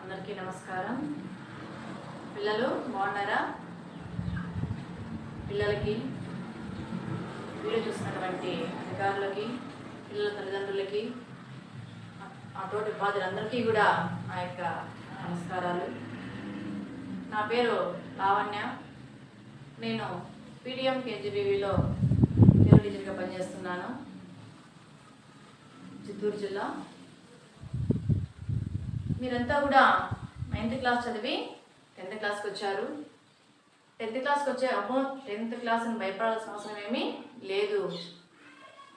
అందరికీ నమస్కారం. పిల్లలు బాగున్నారా? పిల్లలకి వీడియో చూసినటువంటి అధికారులకి, పిల్లల తల్లిదండ్రులకి, ఆ తోటి ఉపాధ్యాయులందరికీ కూడా నా యొక్క నమస్కారాలు. నా పేరు లావణ్య. నేను పీడిఎం కేజీబీవీలో తెలుగు టీచర్గా పనిచేస్తున్నాను, చిత్తూరు జిల్లా. మీరంతా కూడా 9th క్లాస్ చదివి 10th క్లాస్కి వచ్చారు. 10th క్లాస్కి వచ్చే 10th క్లాస్ అని భయపడాల్సిన అవసరం ఏమీ లేదు.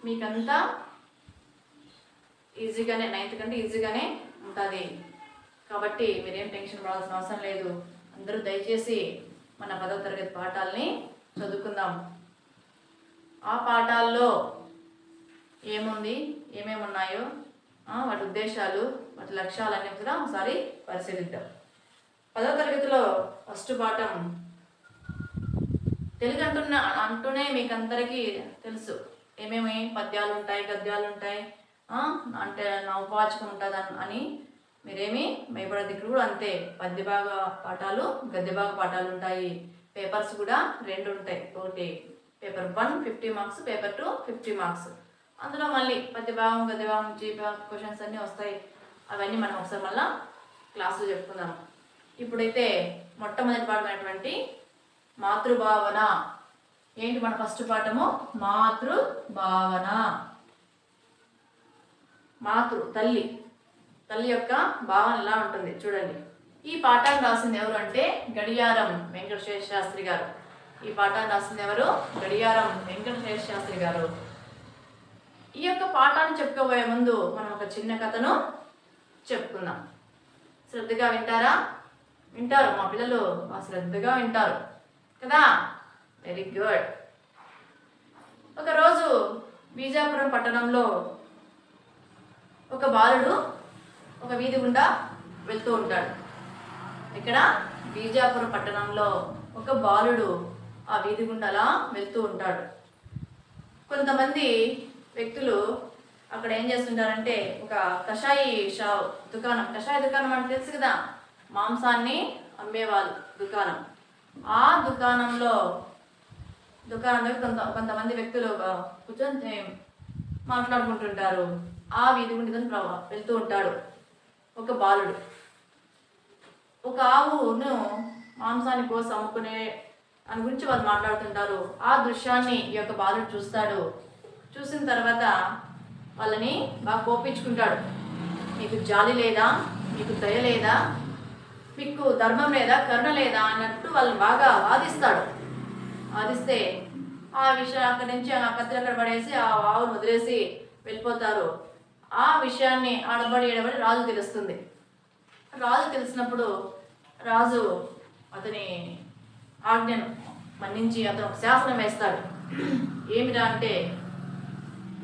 మీకంతా ఈజీగానే 9th కంటే ఈజీగానే ఉంటుంది. కాబట్టి మీరేం టెన్షన్ పడాల్సిన అవసరం లేదు. అందరూ దయచేసి మన 10వ తరగతి పాఠాలని చదువుకుందాం. ఆ పాఠాల్లో ఏముంది, ఏమేమి ఉన్నాయో, వాటి ఉద్దేశాలు, వాటి లక్ష్యాలన్నీ కూడా ఒకసారి పరిశీలిద్దాం. 10వ తరగతిలో ఫస్ట్ పాఠం తెలుగు అంటూనే మీకు అందరికీ తెలుసు ఏమేమి పద్యాలు ఉంటాయి, గద్యాలు ఉంటాయి, అంటే నవవాచకం ఉంటుంది అని మీరేమి భయపడద్దు. ఇక్కడ కూడా అంతే, పద్య భాగ పాఠాలు, గద్య భాగ పాఠాలు ఉంటాయి. పేపర్స్ కూడా 2 ఉంటాయి. ఒకటి పేపర్ 1 50 మార్క్స్, పేపర్ 2 50 మార్క్స్. అందులో మళ్ళీ పద్యభాగం, గద్యభాగం, జీభాగం క్వశ్చన్స్ అన్నీ వస్తాయి. అవన్నీ మనం ఒకసారి మళ్ళీ క్లాసులో చెప్పుకుందాం. ఇప్పుడైతే మొట్టమొదటి పాఠమైనటువంటి మాతృభావన. ఏంటి మన ఫస్ట్ పాఠము? మాతృభావన. తల్లి యొక్క భావన ఎలా ఉంటుంది చూడండి. ఈ పాఠాన్ని రాసింది ఎవరు అంటే గడియారం వెంకటశేష శాస్త్రి గారు. ఈ పాఠాన్ని రాసింది ఎవరు? గడియారం వెంకటశేష శాస్త్రి గారు. ఈ యొక్క పాఠాన్ని చెప్పుకోబోయే ముందు మనం ఒక చిన్న కథను చెప్పుకుందాం. శ్రద్ధగా వింటారా? వింటారు, మా పిల్లలు శ్రద్ధగా వింటారు కదా. Very good. ఒకరోజు బీజాపురం పట్టణంలో ఒక బాలుడు ఒక వీధి గుండా వెళ్తూ ఉంటాడు. ఇక్కడ బీజాపురం పట్టణంలో ఒక బాలుడు ఆ వీధి గుండా అలా వెళ్తూ ఉంటాడు. కొంతమంది వ్యక్తులు అక్కడ ఏం చేస్తుంటారంటే ఒక కషాయి కషాయ దుకాణం అంటే తెలుసు కదా, మాంసాన్ని అమ్మేవాళ్ళు దుకాణం. ఆ దుకాణంలో కొంతమంది వ్యక్తులు కూర్చొని మాట్లాడుకుంటుంటారు. ఆ వీధి గుండా వెళ్తూ ఉంటాడు ఒక బాలుడు. ఒక ఆవును మాంసాన్ని కోసి అమ్ముకునే దాని గురించి వాళ్ళు మాట్లాడుతుంటారు. ఆ దృశ్యాన్ని ఈ యొక్క బాలుడు చూస్తాడు. చూసిన తర్వాత వాళ్ళని బాగా కోపించుకుంటాడు. మీకు జాలి లేదా, మీకు దయ లేదా, మీకు ధర్మం లేదా, కరుణ లేదా అన్నట్టు వాళ్ళని బాగా వాదిస్తే ఆ విషయం అక్కడి నుంచి ఆ కత్తిని అక్కడ పడేసి ఆ ఆవును వదిలేసి వెళ్ళిపోతారు. ఆ విషయాన్ని ఆడబడి రాజు తెలుస్తుంది. రాజు తెలిసినప్పుడు రాజు అతని ఆజ్ఞను మన్నించి అతను ఒక శాసనం వేస్తాడు. ఏమిరా అంటే,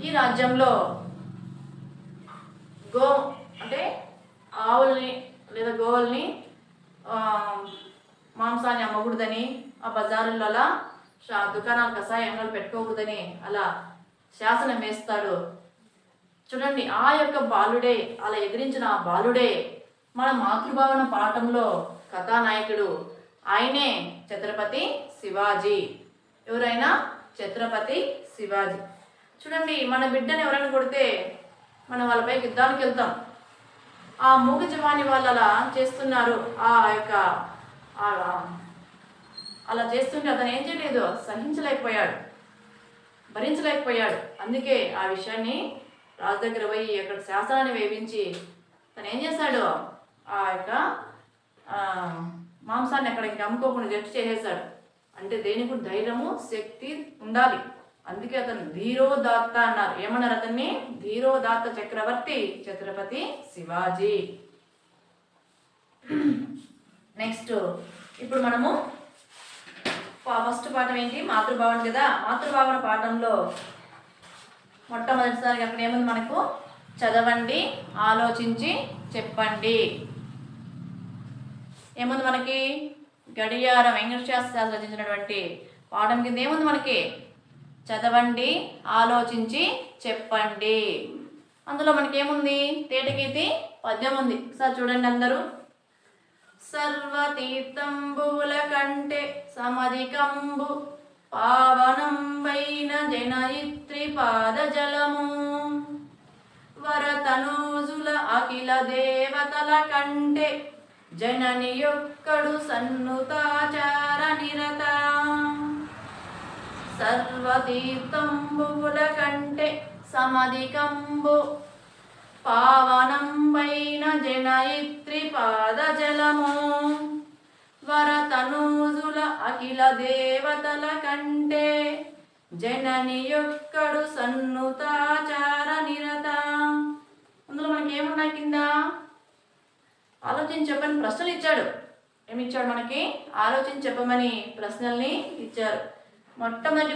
ఈ రాజ్యంలో అంటే ఆవుల్ని లేదా గోవుల్ని మాంసాన్ని అమ్మకూడదని, ఆ బజారుల్లో అలా దుకాణాలు కషాయ అంగళ్ళు పెట్టుకోకూడదని అలా శాసనం వేస్తాడు. చూడండి, ఆ యొక్క బాలుడే, అలా ఎదిరించిన ఆ బాలుడే మన మాతృభావన పాఠంలో కథానాయకుడు. ఆయనే ఛత్రపతి శివాజీ. ఎవరైనా? ఛత్రపతి శివాజీ. చూడండి, మన బిడ్డను ఎవరైనా కొడితే మనం వాళ్ళపై యుద్ధానికి వెళ్తాం. ఆ మూగ జవాని వాళ్ళు అలా చేస్తున్నారు. అలా చేస్తుంటే అతను ఏం చేయలేదు, భరించలేకపోయాడు. అందుకే ఆ విషయాన్ని రాజు దగ్గర పోయి అక్కడ శాసనాన్ని వేయించి తను ఏం చేశాడు, ఆ యొక్క మాంసాన్ని అక్కడ ఇంకా అమ్ముకోకుండా జడ్జి చేసేసాడు. అంటే దేనికి ధైర్యము, శక్తి ఉండాలి. అందుకే అతను ధీరోదాత్త అన్నారు. ఏమన్నారు అతన్ని? ధీరోదాత్త చక్రవర్తి ఛత్రపతి శివాజీ. నెక్స్ట్ ఇప్పుడు మనము ఫస్ట్ పాఠం ఏంటి? మాతృభావన కదా. మాతృభావన పాఠంలో మొట్టమొదటిసారిగా అక్కడ ఏముంది మనకు? చదవండి, ఆలోచించి చెప్పండి. ఏముంది మనకి? గడియారం వెంకటశాస్త్రి శాస్త్రి రచించినటువంటి పాఠం కింద ఏముంది మనకి? చదవండి, ఆలోచించి చెప్పండి. అందులో మనకి ఏముంది? తేటగీతి పద్యం ఉంది. ఒకసారి చూడండి అందరూ. సర్వతీర్థంబుల కంటే సమధికంబు పావనంబైన జనయిత్రి పాదజలము వరతనూజుల అఖిల దేవతల కంటే జనని యొక్కడు సన్నుతాచార నిరత. సర్వతీర్థంబుల కంటే సమధికంబు పావనంబైన జనయిత్రి పాదజలము వరతనూజుల అఖిల దేవతల కంటే జనని యొక్కడు సన్నుతాచార నిరత. అందులో మనకి ఏమున్నాయి కింద ఆలోచించి చెప్పని ప్రశ్నలు ఇచ్చాడు. ఏమిచ్చాడు మనకి? ఆలోచించి చెప్పమని ప్రశ్నల్ని ఇచ్చారు. మొట్టమొదటి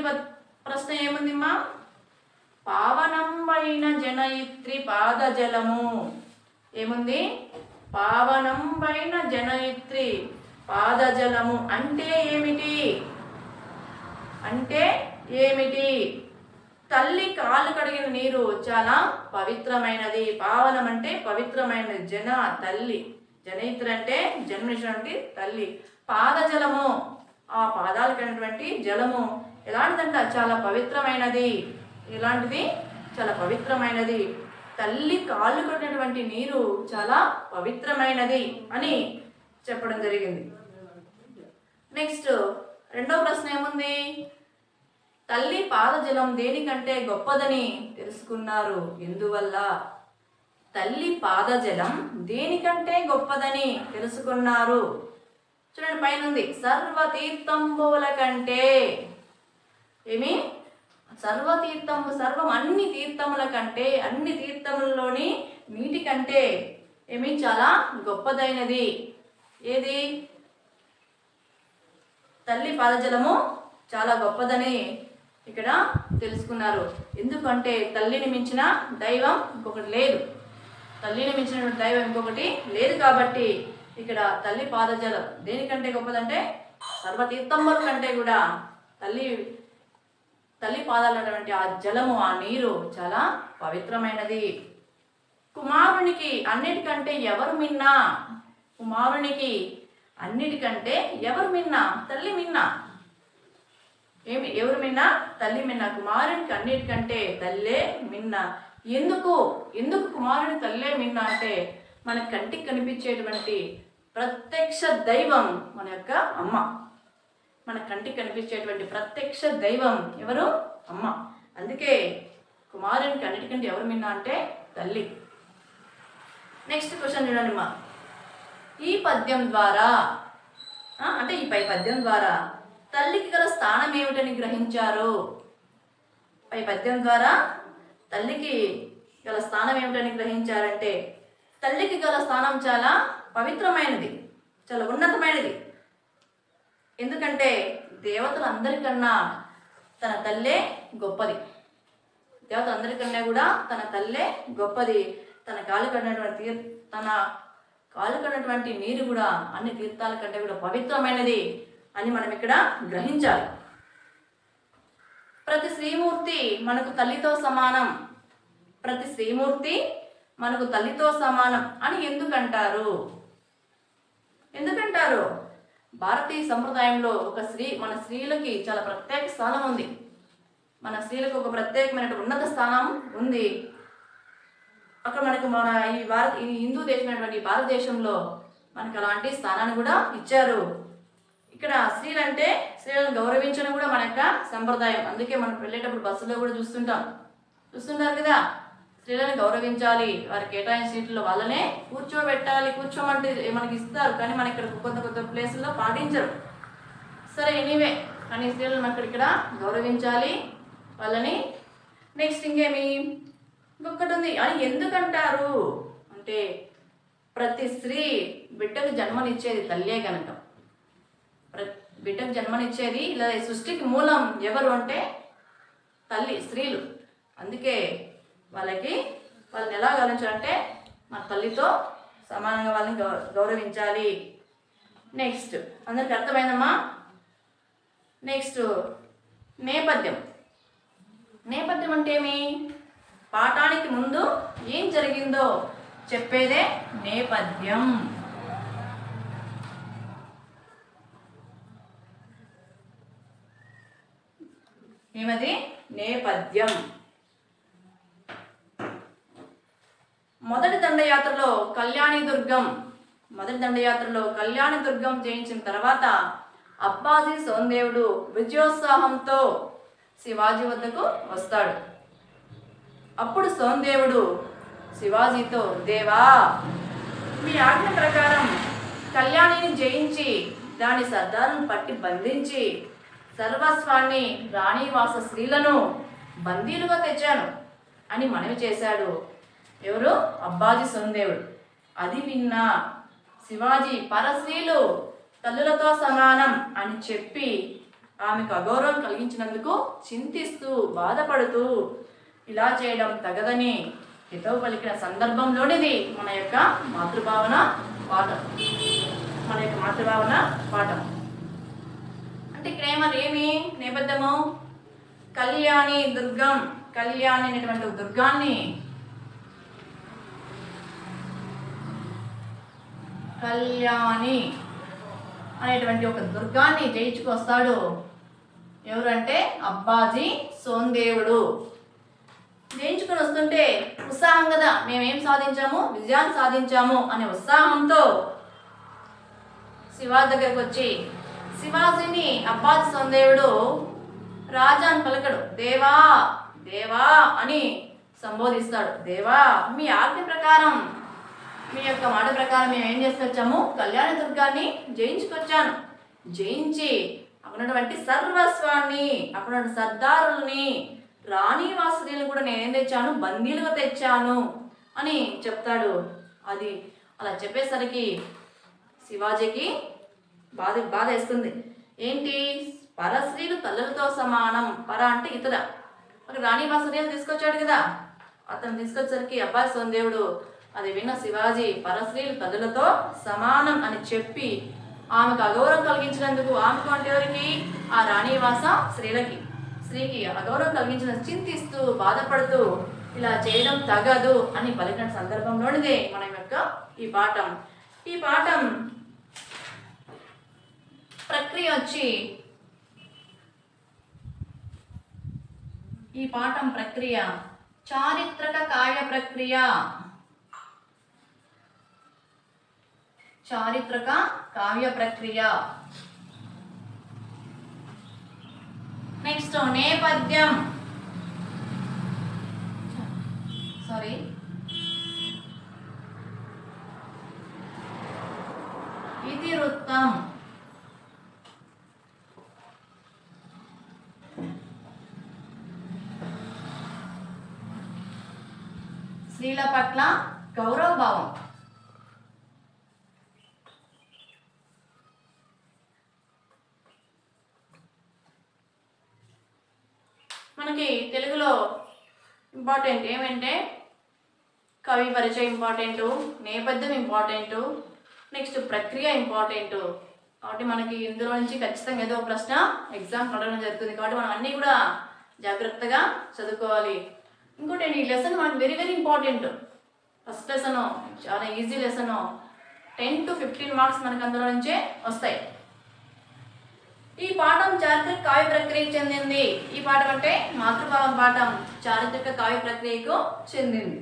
ప్రశ్న ఏముందిమ్మా? పావనంబైన జనయిత్రి పాదజలము. ఏముంది? పావనంబైన జనయిత్రి పాదజలము అంటే ఏమిటి? అంటే ఏమిటి? తల్లి కాళ్ళు కడిగిన నీరు చాలా పవిత్రమైనది. పావనం అంటే పవిత్రమైనది. జన తల్లి, జనయిత్రి అంటే జన్మించినటువంటి తల్లి. పాదజలము ఆ పాదాలు కడిగినటువంటి జలము ఎలాంటిదంట? చాలా పవిత్రమైనది. ఎలాంటిది? చాలా పవిత్రమైనది. తల్లి కాళ్ళు కడిగినటువంటి నీరు చాలా పవిత్రమైనది అని చెప్పడం జరిగింది. నెక్స్ట్ రెండో ప్రశ్న ఏముంది? తల్లి పాదజలం దేనికంటే గొప్పదని తెలుసుకున్నారు. ఎందువల్ల? తల్లి పాదజలం దేనికంటే గొప్పదని తెలుసుకున్నారు. చూడండి పైన ఉంది. సర్వతీర్థంబుల కంటే. ఏమి? సర్వతీర్థంబు, సర్వం అన్ని తీర్థముల కంటే, అన్ని తీర్థములలోని నీటి కంటే ఏమి? చాలా గొప్పదైనది. ఏది? తల్లి పాదజలము చాలా గొప్పదని ఇక్కడ తెలుసుకున్నారు. ఎందుకంటే తల్లిని మించిన దైవం ఇంకొకటి లేదు. తల్లిని మించిన దైవం ఇంకొకటి లేదు కాబట్టి ఇక్కడ తల్లి పాదజలం దేనికంటే గొప్పదంటే సర్వతీర్థంబుల కంటే కూడా తల్లి పాదాలటువంటి ఆ జలము, ఆ నీరు చాలా పవిత్రమైనది. కుమారునికి అన్నిటికంటే ఎవరు మిన్నా? కుమారునికి అన్నిటికంటే ఎవరు మిన్నా? తల్లి మిన్నా. ఎవరు మిన్నా? తల్లి మిన్నా. కుమారునికి అన్నిటికంటే తల్లే మిన్నా. ఎందుకు కుమారుని తల్లే మిన్నా అంటే మన కంటికి కనిపించేటువంటి ప్రత్యక్ష దైవం మన యొక్క అమ్మ. మన కంటికి కనిపించేటువంటి ప్రత్యక్ష దైవం ఎవరు? అమ్మ. అందుకే కుమారునికి అన్నిటికంటే ఎవరు మిన్నా అంటే తల్లి. నెక్స్ట్ క్వశ్చన్ చూడండి అమ్మా. ఈ పద్యం ద్వారా అంటే ఈ పై పద్యం ద్వారా తల్లికి గల స్థానం ఏమిటని గ్రహించారు? పై పద్యం ద్వారా తల్లికి గల స్థానం ఏమిటని గ్రహించారంటే తల్లికి గల స్థానం చాలా పవిత్రమైనది, చాలా ఉన్నతమైనది. ఎందుకంటే దేవతలందరికన్నా తన తల్లే గొప్పది. దేవతలందరికన్నా కూడా తన తల్లే గొప్పది. తన కాలు కడినటువంటి నీరు కూడా అన్ని తీర్థాల కంటే కూడా పవిత్రమైనది అని మనం ఇక్కడ గ్రహించాలి. ప్రతి శ్రీమూర్తి మనకు తల్లితో సమానం. ప్రతి శ్రీమూర్తి మనకు తల్లితో సమానం అని ఎందుకంటారు? భారతీయ సంప్రదాయంలో మన స్త్రీలకి చాలా ప్రత్యేక స్థానం ఉంది. మన స్త్రీలకు ఒక ప్రత్యేకమైన ఉన్నత స్థానం ఉంది. అక్కడ మనకు ఈ హిందూ దేశమైనటువంటి భారతదేశంలో మనకు అలాంటి స్థానాన్ని కూడా ఇచ్చారు. ఇక్కడ స్త్రీలను గౌరవించడం కూడా మన యొక్క సంప్రదాయం. అందుకే మనం వెళ్ళేటప్పుడు బస్సులో కూడా చూస్తుంటారు కదా, స్త్రీలను గౌరవించాలి, వారి కేటాయించిన సీట్లలో వాళ్ళనే కూర్చోబెట్టాలి. కూర్చోమంటే మనకి ఇస్తారు, కానీ మన ఇక్కడ కొత్త ప్లేసుల్లో పాటించరు. సరే ఎనీవే, కానీ స్త్రీలను మనం ఇక్కడ గౌరవించాలి వాళ్ళని. నెక్స్ట్ ఇంకొకటి ఉంది. అని ఎందుకంటారు అంటే ప్రతి స్త్రీ బిడ్డకు జన్మనిచ్చేది తల్లే కనుక. బిడ్డకు జన్మనిచ్చేది ఇలా సృష్టికి మూలం ఎవరు అంటే తల్లి, స్త్రీలు. అందుకే వాళ్ళని ఎలా గౌరవించాలంటే మన తల్లితో సమానంగా వాళ్ళని గౌరవించాలి. నెక్స్ట్ అందరికి అర్థమైందమ్మా? నెక్స్ట్ నేపథ్యం అంటే ఏమి? పాఠానికి ముందు ఏం జరిగిందో చెప్పేదే నేపథ్యం. ఏమది? నేపథ్యం. మొదటి దండయాత్రలో కళ్యాణిదుర్గం జయించిన తర్వాత అప్పాజీ సోందేవుడు విజయోత్సాహంతో శివాజీ వద్దకు వస్తాడు. అప్పుడు సోందేవుడు శివాజీతో, దేవా, మీ ఆజ్ఞ ప్రకారం కళ్యాణిని జయించి దాని సర్దారును పట్టి బంధించి సర్వస్వాన్ని రాణివాస స్త్రీలను బందీలుగా తెచ్చాను అని మనవి చేశాడు. ఎవరు? అప్పాజీ సోందేవుడు. అది విన్నా శివాజీ పరస్త్రీలు తల్లులతో సమానం అని చెప్పి ఆమెకు అగౌరవం కలిగించినందుకు చింతిస్తూ బాధపడుతూ ఇలా చేయడం తగదని హితవు పలికిన సందర్భంలోనిది మన యొక్క మాతృభావన పాఠం. అంటే ఇక్కడ ఏమి నేపథ్యము? కళ్యాణి అనేటువంటి దుర్గాన్ని కళ్యాణి అనేటువంటి ఒక దుర్గాన్ని జయించుకొస్తాడు. ఎవరంటే అప్పాజీ సోందేవుడు. జయించుకొని వస్తుంటే ఉత్సాహం కదా, మేమేం సాధించాము, విజయాన్ని సాధించాము అనే ఉత్సాహంతో శివాజీ దగ్గరకు వచ్చి శివాజీని అప్పాజీ సోందేవుడు రాజా అని పలకడు, దేవా దేవా అని సంబోధిస్తాడు. దేవా, మీ ఆజ్ఞ ప్రకారం, మీ యొక్క మాట ప్రకారం మేము ఏం చేసుకొచ్చాము? కళ్యాణ దుర్గాన్ని జయించుకొచ్చాను. జయించి అక్కడున్నటువంటి సర్వస్వాన్ని, అక్కడ సర్దారుల్ని, రాణివాసులను కూడా నేనేం తెచ్చాను? బందీలుగా తెచ్చాను అని చెప్తాడు. అది అలా చెప్పేసరికి శివాజీకి బాధ వేస్తుంది. ఏంటి? పరస్త్రీలు తల్లులతో సమానం. పర అంటే ఇతర, ఒక రాణివాసులను తీసుకొచ్చాడు కదా, అతను తీసుకొచ్చేసరికి అప్పాజీ సోందేవుడు అది విన్న శివాజీ పరస్త్రీలు తల్లులతో సమానం అని చెప్పి ఆమెకు అగౌరవం కలిగించినందుకు, ఆమెకు అంటే ఎవరికి? ఆ రాణివాస స్త్రీకి అగౌరవం కలిగించిన చింతిస్తూ బాధపడుతూ ఇలా చేయడం తగదు అని పలికిన సందర్భంలోనిదే మన యొక్క ఈ పాఠం ప్రక్రియ వచ్చి, ఈ పాఠం ప్రక్రియ చారిత్రక కావ్య ప్రక్రియ. నెక్స్ట్ నేపథ్యం. ఇతివృత్తం. స్త్రీల పట్ల గౌరవ భావం. మనకి తెలుగులో ఇంపార్టెంట్ ఏమంటే కవి పరిచయం ఇంపార్టెంటు, నేపథ్యం ఇంపార్టెంటు, నెక్స్ట్ ప్రక్రియ ఇంపార్టెంటు. కాబట్టి మనకి ఇందులో నుంచి ఖచ్చితంగా ఏదో ఒక ప్రశ్న ఎగ్జామ్ అడగడం జరుగుతుంది. కాబట్టి మనం అన్నీ కూడా జాగ్రత్తగా చదువుకోవాలి. ఇంకోటి ఈ లెసన్ మనకి very very important. First lesson చాలా ఈజీ లెసన్, 10 to 15 మార్క్స్ మనకు అందులో నుంచే వస్తాయి. ఈ పాఠం చారిత్రక కావ్య ప్రక్రియకు చెందింది. ఈ పాఠం అంటే మాతృభావం పాఠం చారిత్రక కావ్య ప్రక్రియకు చెందింది.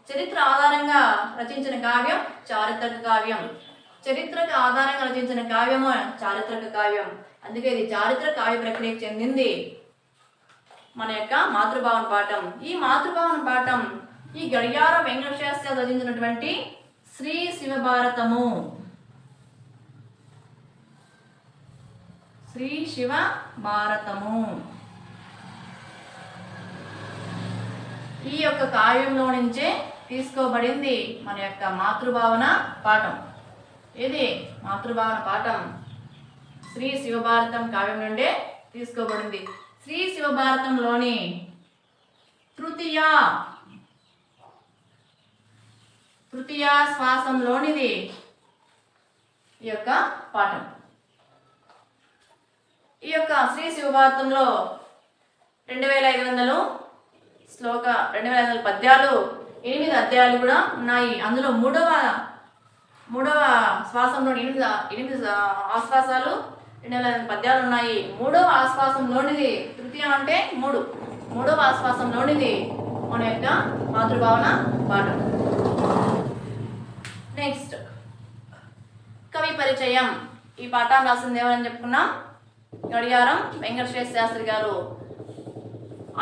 చరిత్ర ఆధారంగా రచించిన కావ్యం చారిత్రక కావ్యం. చరిత్రక ఆధారంగా రచించిన కావ్యము చారిత్రక కావ్యం. అందుకే ఇది చారిత్రక కావ్య ప్రక్రియకు చెందింది మన యొక్క మాతృభావన పాఠం. ఈ మాతృభావన పాఠం ఈ గడియార వెంకట శాస్త్రి రచించినటువంటి శ్రీ శివభారతము. ఈ యొక్క కావ్యంలో నుంచే తీసుకోబడింది మన యొక్క మాతృభావన పాఠం. ఇది మాతృభావన పాఠం శ్రీ శివభారతం కావ్యం నుండే తీసుకోబడింది. శ్రీ శివభారతంలోని తృతీయ శ్వాసంలోనిది ఈ యొక్క పాఠం. ఈ యొక్క శ్రీ శివభారతంలో 2500 పద్యాలు, 8 అధ్యాయాలు కూడా ఉన్నాయి. అందులో మూడవ శ్వాసంలో 8 ఆశ్వాసాలు, 208 పద్యాలు ఉన్నాయి. మూడవ ఆశ్వాసంలోనిది, తృతీయ అంటే మూడవ ఆశ్వాసంలోనిది మన యొక్క మాతృభావన పాఠం. నెక్స్ట్ కవి పరిచయం. ఈ పాఠాన్ని రాసింది ఎవరని చెప్పుకున్నాం? గడియారం వెంకటేశ్వర శాస్త్రి గారు.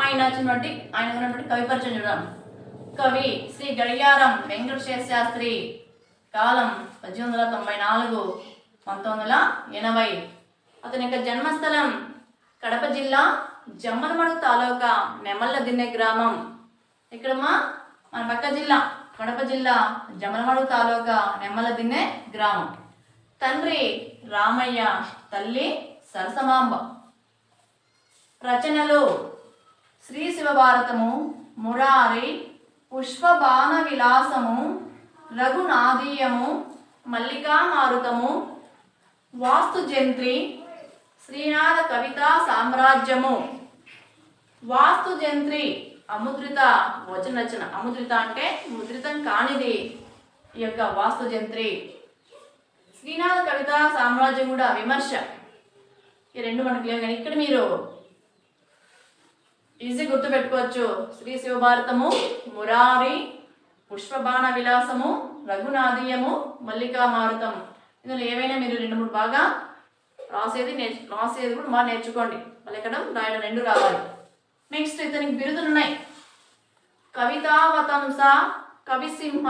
ఆయన ఉన్నటువంటి కవి పరిచయం చూద్దాం. కవి శ్రీ గడియారం వెంకటేశ్వర శాస్త్రి. కాలం 1894 1980. అతని యొక్క జన్మస్థలం కడప జిల్లా జమ్మలమడుగు తాలూకా నెమళ్ళదిన్నె గ్రామం. ఇక్కడమ్మా మన పక్క జిల్లా కడప జిల్లా జమ్మలమడుగు తాలూకా నెమళ్ళదిన్నె గ్రామం. తండ్రి రామయ్య, తల్లి సరసమాంబ. రచనలు శ్రీ శివభారతము, మురారి, పుష్పబాణ విలాసము, రఘునాదీయము, మల్లికామారుతము, వాస్తుజంత్రి, శ్రీనాథ కవితా సామ్రాజ్యము. వాస్తుజంత్రి అముద్రిత వచన రచన. అముద్రిత అంటే ముద్రితం కానిది ఈ యొక్క వాస్తుజంత్రి. శ్రీనాథ కవితా సామ్రాజ్యం కూడా విమర్శ. ఈ రెండు మనకు లేవు కానీ ఇక్కడ మీరు ఈజీ గుర్తుపెట్టుకోవచ్చు. శ్రీ శివభారతము, మురారి, పుష్పబాణ విలాసము, రఘునాదీయము, మల్లికామారుతం. ఇందులో ఏవైనా మీరు 2-3 బాగా రాసేది కూడా బాగా నేర్చుకోండి. పలకడం రాయడం 2 రావాలి. నెక్స్ట్ ఇతనికి బిరుదులు ఉన్నాయి. కవితావతంస, కవిసింహ,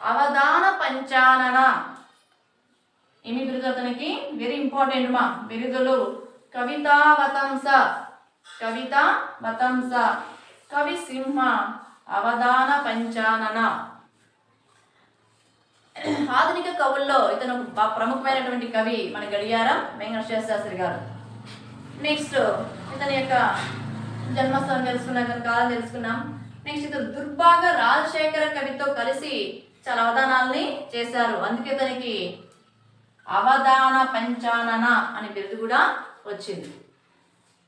అవధాన పంచానన. ఏమి బిరుదు అతనికి? వెరీ ఇంపార్టెంట్ మా బిరుదులు. కవితావతంస, కవిసింహ, అవధాన పంచానన. ఆధునిక కవుల్లో ఇతను ప్రముఖమైనటువంటి కవి మన గడియారం వెంకటేశ్వర శాస్త్రి గారు. నెక్స్ట్ ఇతని యొక్క జన్మస్థానం తెలుసుకున్నాం, ఇతని కాలం తెలుసుకున్నాం. నెక్స్ట్ ఇతను దుర్భాగ రాజశేఖర కవితో కలిసి చాలా అవధానాల్ని చేశారు. అందుకే ఇతనికి అవధాన పంచానన అనే బిరుదు కూడా వచ్చింది.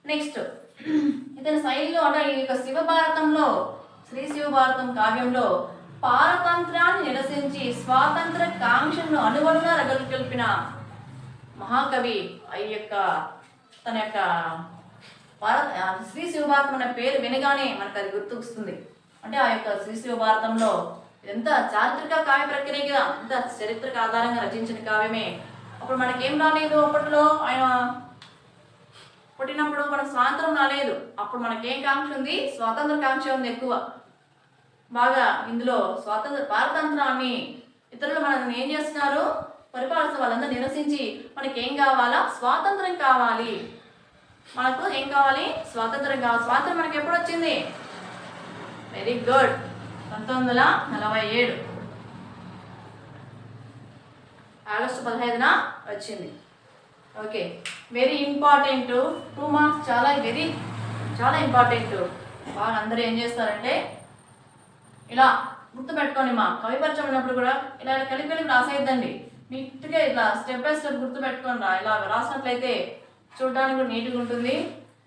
నెక్స్ట్ ఇతని శైలిలో అంటే ఈ యొక్క శివభారతంలో, శ్రీ శివభారతం కావ్యంలో పారతంత్రాన్ని నిరసించి స్వాతంత్ర కాంక్షను అనువనుగా రగల్పిన మహాకవి. ఈ యొక్క తన యొక్క శ్రీ శివభారతం అనే పేరు వినగానే మనకు అది గుర్తుకొస్తుంది. అంటే ఆ యొక్క శ్రీ శివభారతంలో ఎంత చారిత్రక కావ్య ప్రక్రియగా, ఎంత చరిత్రక ఆధారంగా రచించిన కావ్యమే. అప్పుడు మనకేం రాలేదు, అప్పట్లో ఆయన పుట్టినప్పుడు మనకు స్వాతంత్రం రాలేదు. అప్పుడు మనకేం కాంక్ష ఉంది? స్వాతంత్ర కాంక్ష ఉంది ఎక్కువ బాగా. ఇందులో పారతంత్రాన్ని ఇతరులు మనల్ని ఏం చేస్తున్నారు? పరిపాలిస్తున్న వాళ్ళందరూ నిరసించి మనకేం కావాలా? స్వాతంత్రం కావాలి. మనకు ఏం కావాలి? స్వాతంత్రం కావాలి. స్వాతంత్రం మనకి ఎప్పుడు వచ్చింది? వెరీ గుడ్, 1947 ఆగస్టు 15న వచ్చింది. Okay, very important. 2 మార్క్స్ చాలా ఇంపార్టెంట్. బాగా అందరూ ఏం చేస్తారంటే ఇలా గుర్తుపెట్టుకోండి. మా కవి పరిచయం ఉన్నప్పుడు కూడా ఇలా కలిపి రాసేద్దండి. నీట్గా ఇట్లా స్టెప్ బై స్టెప్ గుర్తుపెట్టుకొని ఇలా రాసినట్లయితే చూడడానికి కూడా నీట్గా ఉంటుంది.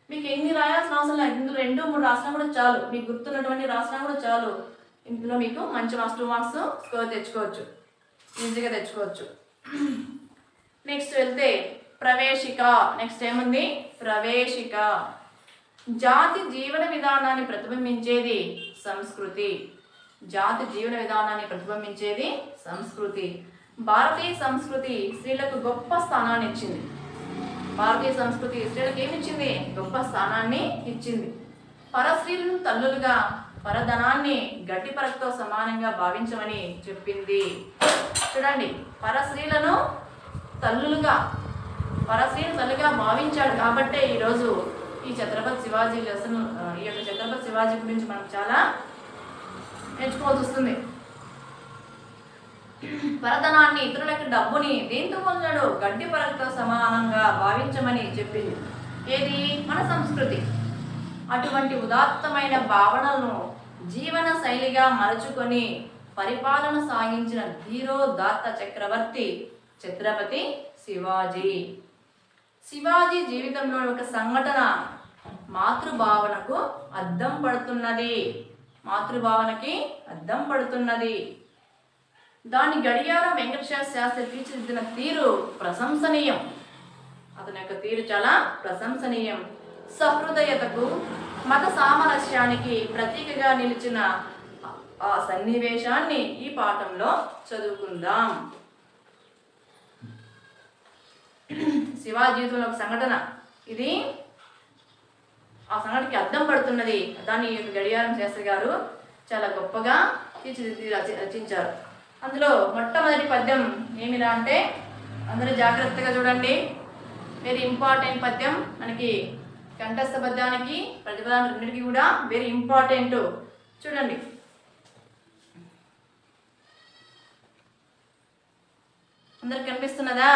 మీకు ఎన్ని రాయాల్సిన అవసరం లేదు. ఇందులో 2-3 రాసినా కూడా చాలు. మీకు గుర్తున్నటువంటి రాసినా కూడా చాలు. ఇందులో మీకు మంచి 2 మార్క్స్ స్కోర్ తెచ్చుకోవచ్చు, ఈజీగా తెచ్చుకోవచ్చు. నెక్స్ట్ వెళ్తే ప్రవేశిక. నెక్స్ట్ ఏముంది? ప్రవేశిక. జాతి జీవన విధానాన్ని ప్రతిబింబించేది సంస్కృతి. జాతి జీవన విధానాన్ని ప్రతిబింబించేది సంస్కృతి. భారతీయ సంస్కృతి స్త్రీలకు గొప్ప స్థానాన్ని ఇచ్చింది. భారతీయ సంస్కృతి స్త్రీలకు ఏమి ఇచ్చింది? గొప్ప స్థానాన్ని ఇచ్చింది. పరస్త్రీలను తల్లులుగా, పరధనాన్ని గట్టి పరకతో సమానంగా భావించమని చెప్పింది. చూడండి, పరస్త్రీలను తల్లులుగా భావించాడు కాబట్టే ఈరోజు ఈ ఛత్రపతి శివాజీ ఈ యొక్క ఛత్రపతి శివాజీ గురించి మనం చాలా నేర్చుకోవాల్సి వస్తుంది. పరధనాన్ని, ఇతరులకు డబ్బుని దేంతో పొందాడు? గడ్డి పరకతో సమానంగా భావించమని చెప్పింది. ఏది? మన సంస్కృతి. అటువంటి ఉదాత్తమైన భావనలను జీవన శైలిగా మలుచుకొని పరిపాలన సాగించిన ధీరోదాత్త చక్రవర్తి ఛత్రపతి శివాజీ. శివాజీ జీవితంలో ఒక సంఘటన మాతృభావనకు అద్దం పడుతున్నది. మాతృభావనకి అద్దం పడుతున్నది. దాని గడియారం వెంకటేశ్వర శాస్త్రి తీర్చిదిద్దిన తీరు ప్రశంసనీయం. అతని యొక్క తీరు చాలా ప్రశంసనీయం. సహృదయతకు మత సామరస్యానికి ప్రతీకగా నిలిచిన ఆ సన్నివేశాన్ని ఈ పాఠంలో చదువుకుందాం. శివాజీ జీవితంలో ఒక సంఘటన ఇది. ఆ సంఘటనకి అర్థం పడుతున్నది. దాన్ని గడియారం శాస్త్రి గారు చాలా గొప్పగా తీర్చిదిద్ది రచించారు. అందులో మొట్టమొదటి పద్యం ఏమిరా అంటే, అందరూ జాగ్రత్తగా చూడండి. వెరీ ఇంపార్టెంట్ పద్యం. మనకి కంఠస్థ పద్యానికి ప్రతిపదానికి రెండింటికి కూడా వెరీ ఇంపార్టెంట్. చూడండి. అందరికి కనిపిస్తున్నదా?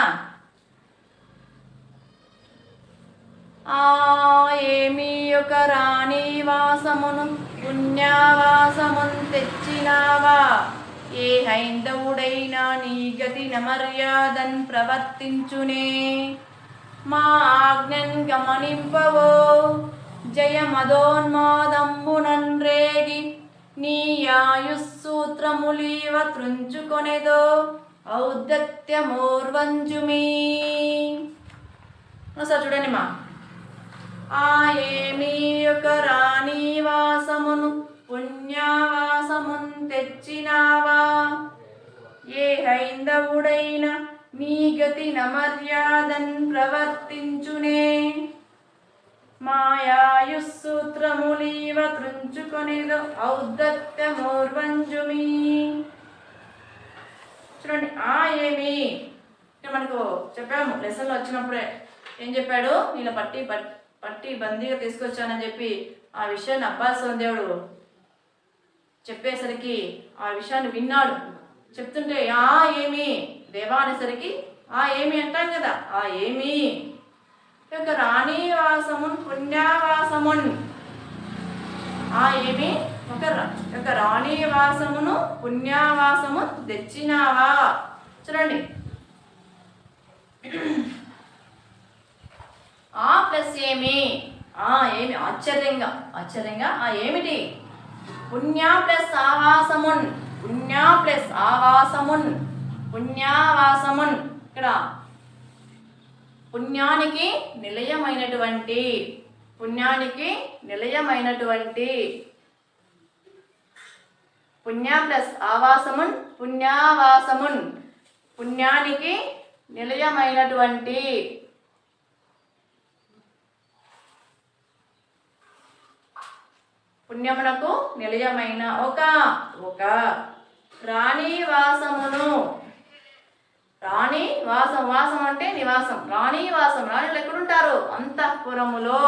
ఏమి ఒక రాణి వాసమును పుణ్యవాసమున్ తెచ్చినావా, ఏ హైందవుడైనా నీ గతి నమర్యాదన్ ప్రవర్తించునే, మా ఆజ్ఞన్ గమనింపవో జయ మదోన్మాదంబునన్ రేగి నీ ఆయుస్సూత్రములీవ త్రుంచుకొనెదో ఔద్ధత్యమోర్వంజుమీ. సార్ చూడండి మా. ఏమి ఒక రాణి వాసమును పుణ్యవాసమున్ తెచ్చినావా, ఏ హైందవుడైన నీ గతి నమర్యాదన్ ప్రవర్తించునే, మాయాయుస్సూత్రములీవ త్రుంచుకొనిదో ఔద్ధత్యమోర్వంజుమీ. చూడండి. ఏమి మనకు చెప్పాము లెసన్లో వచ్చినప్పుడే ఏం చెప్పాడు, ఇలా పట్టి బందీగా తీసుకొచ్చానని చెప్పి ఆ విషయాన్ని అబ్బాయి దేవుడు చెప్పేసరికి ఆ విషయాన్ని విన్నాడు. చెప్తుంటే ఏమి దేవా అనేసరికి ఏమి అంటాం కదా, ఏమి ఒక రాణి వాసమున్ పుణ్యవాసమున్, ఏమి ఒక రాణి వాసమును పుణ్యవాసము తెచ్చినావా. చూడండి. ప్లస్ ఏమి ఏమి ఆశ్చర్యంగా ఏమిటి, పుణ్య ప్లస్ ఆవాసమున్, పుణ్య ప్లస్ ఆవాసమున్, పుణ్యవాసమున్. ఇక్కడ పుణ్యానికి నిలయమైనటువంటి పుణ్య ప్లస్ ఆవాసమున్ పుణ్యవాసమున్, పుణ్యానికి నిలయమైనటువంటి పుణ్యమునకు నిలయమైన ఒక రాణి వాసమును. వాసం అంటే నివాసం. రాణివాసం, రాణులు ఎక్కడుంటారు? అంతఃపురములో.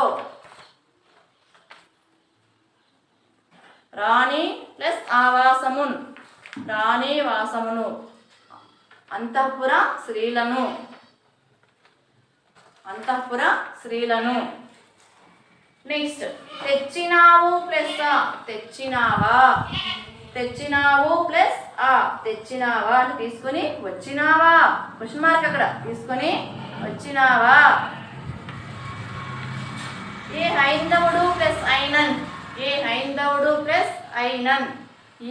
రాణి ప్లస్ ఆవాసమున్, రాణివాసమును, అంతఃపుర స్త్రీలను. నెక్స్ట్ తెచ్చినావు ప్లస్ తెచ్చినావా అని తీసుకొని వచ్చినావా, క్వశ్చన్ మార్క్ అక్కడ తీసుకొని వచ్చినావా. ఏ హైందవుడు ప్లస్ అయినన్,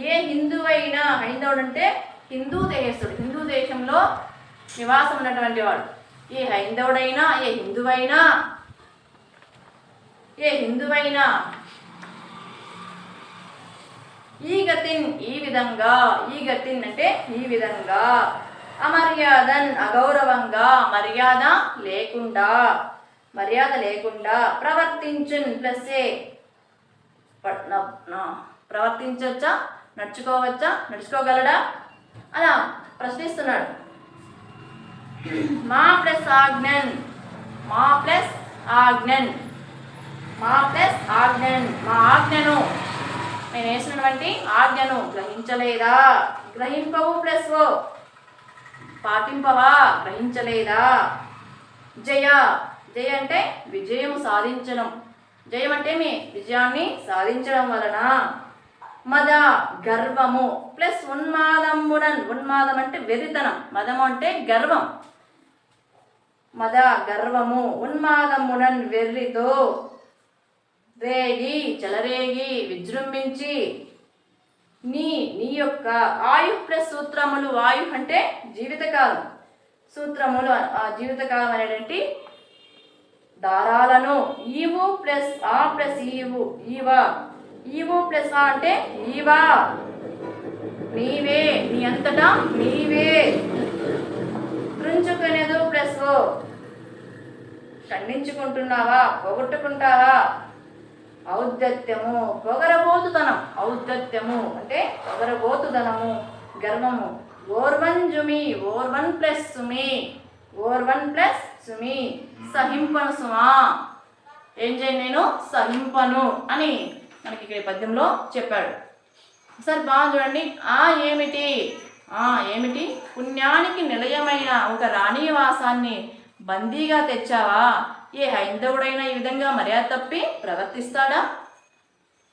ఏ హిందువైనా. హైందవుడు అంటే హిందూ దేశస్తుడు, హిందూ దేశంలో నివాసం ఉన్నటువంటి వాడు. ఏ హైందవుడైనా, ఏ హిందువైనా ఈ గతిన్ అంటే ఈ విధంగా, అమర్యాదన్ అగౌరవంగా, మర్యాద లేకుండా ప్రవర్తించున్ ప్లస్ ప్రవర్తించవచ్చా, నడుచుకోగలడా అలా ప్రశ్నిస్తున్నాడు. మా ప్లస్ ఆజ్ఞన్, మా ఆజ్ఞను, నేను వేసినటువంటి ఆజ్ఞను గ్రహించలేదా, గ్రహింపవు ప్లస్ పాటింపవా, గ్రహించలేదా. జయ అంటే విజయం సాధించడం, జయం అంటే విజయాన్ని సాధించడం వలన. మద గర్వము ప్లస్ ఉన్మాదమునన్, ఉన్మాదం అంటే వెరితనం, మదము అంటే గర్వం. మద గర్వము, ఉన్మాదమునన్ వెర్రితో, చెలరేగి విజృంభించి నీ యొక్క ఆయు ప్లస్ సూత్రములు, ఆయు అంటే జీవితకాలం, సూత్రములు ఆ జీవితకాలం అనేటువంటి దారాలను ఈవు ప్లస్ ఆ ప్లస్ ఈవు ఈవా ఈవు ప్లస్ ఆ అంటే ఈవా నీవే నీ అంతటా నీవే త్రుంచుకునేదు ప్లస్ ఓ ఖండించుకుంటున్నావా పోగొట్టుకుంటావా ఔద్ధత్యము పొగరబోతుతనం ఔద్ధత్యము అంటే పొగరబోతుతనము గర్వము ఓర్వంజుమి ఓర్వన్ ప్లస్ సుమి ఓర్వన్ ప్లస్ సుమి సహింపను సుమా ఏం చేయను నేను సహింపను అని మనకి ఇక్కడ పద్యంలో చెప్పాడు. సార్ బాగా చూడండి. ఏమిటి ఏమిటి పుణ్యానికి నిలయమైన ఒక రాణివాసాన్ని బందీగా తెచ్చావా? ఏ హైందవుడైనా ఈ విధంగా మర్యాద తప్పి ప్రవర్తిస్తాడా?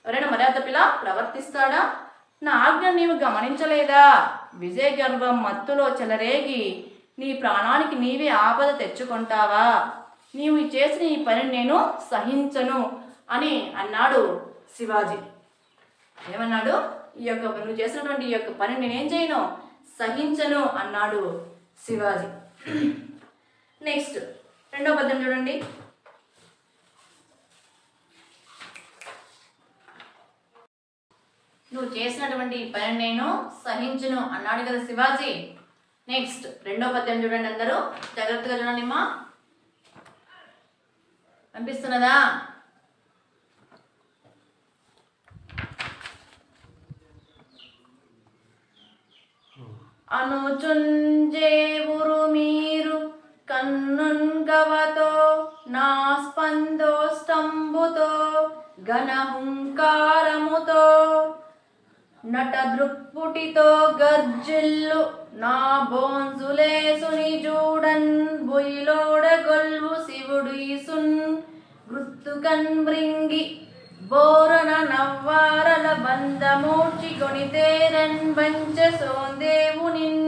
ఎవరైనా మర్యాద తప్పిలా ప్రవర్తిస్తాడా? నా ఆజ్ఞ నీవు గమనించలేదా? విజయ గర్వం మత్తులో చెలరేగి నీ ప్రాణానికి నీవే ఆపద తెచ్చుకుంటావా? నీవు చేసిన ఈ పని నేను సహించను అని అన్నాడు శివాజీ. ఏమన్నాడు? నువ్వు చేసినటువంటి ఈ యొక్క పని నేనేం చేయను, సహించను అన్నాడు శివాజీ. నెక్స్ట్ రెండో పద్యం చూడండి. నువ్వు చేసినటువంటి పని నేను సహించును అన్నాడు కదా శివాజీ. నెక్స్ట్ రెండో పద్యం చూడండి, అందరూ జాగ్రత్తగా చూడండి. మా అనిపిస్తున్నదా? అనుచుంజేవురు మీరు కన్నుంగవతో నా స్పందోస్తంబుతో ఘనహుంకారముతో నట దృక్పుటితో గర్జిల్లు నా బోన్సులేసుని చూడన్ బొయిలోడ గొల్వు శివుడు ఈసున్ వృత్తుకన్ మృంగి బోరన నవ్వారల బంధమూర్చి కొనితేరన్ పంచ సోందేవునిన్.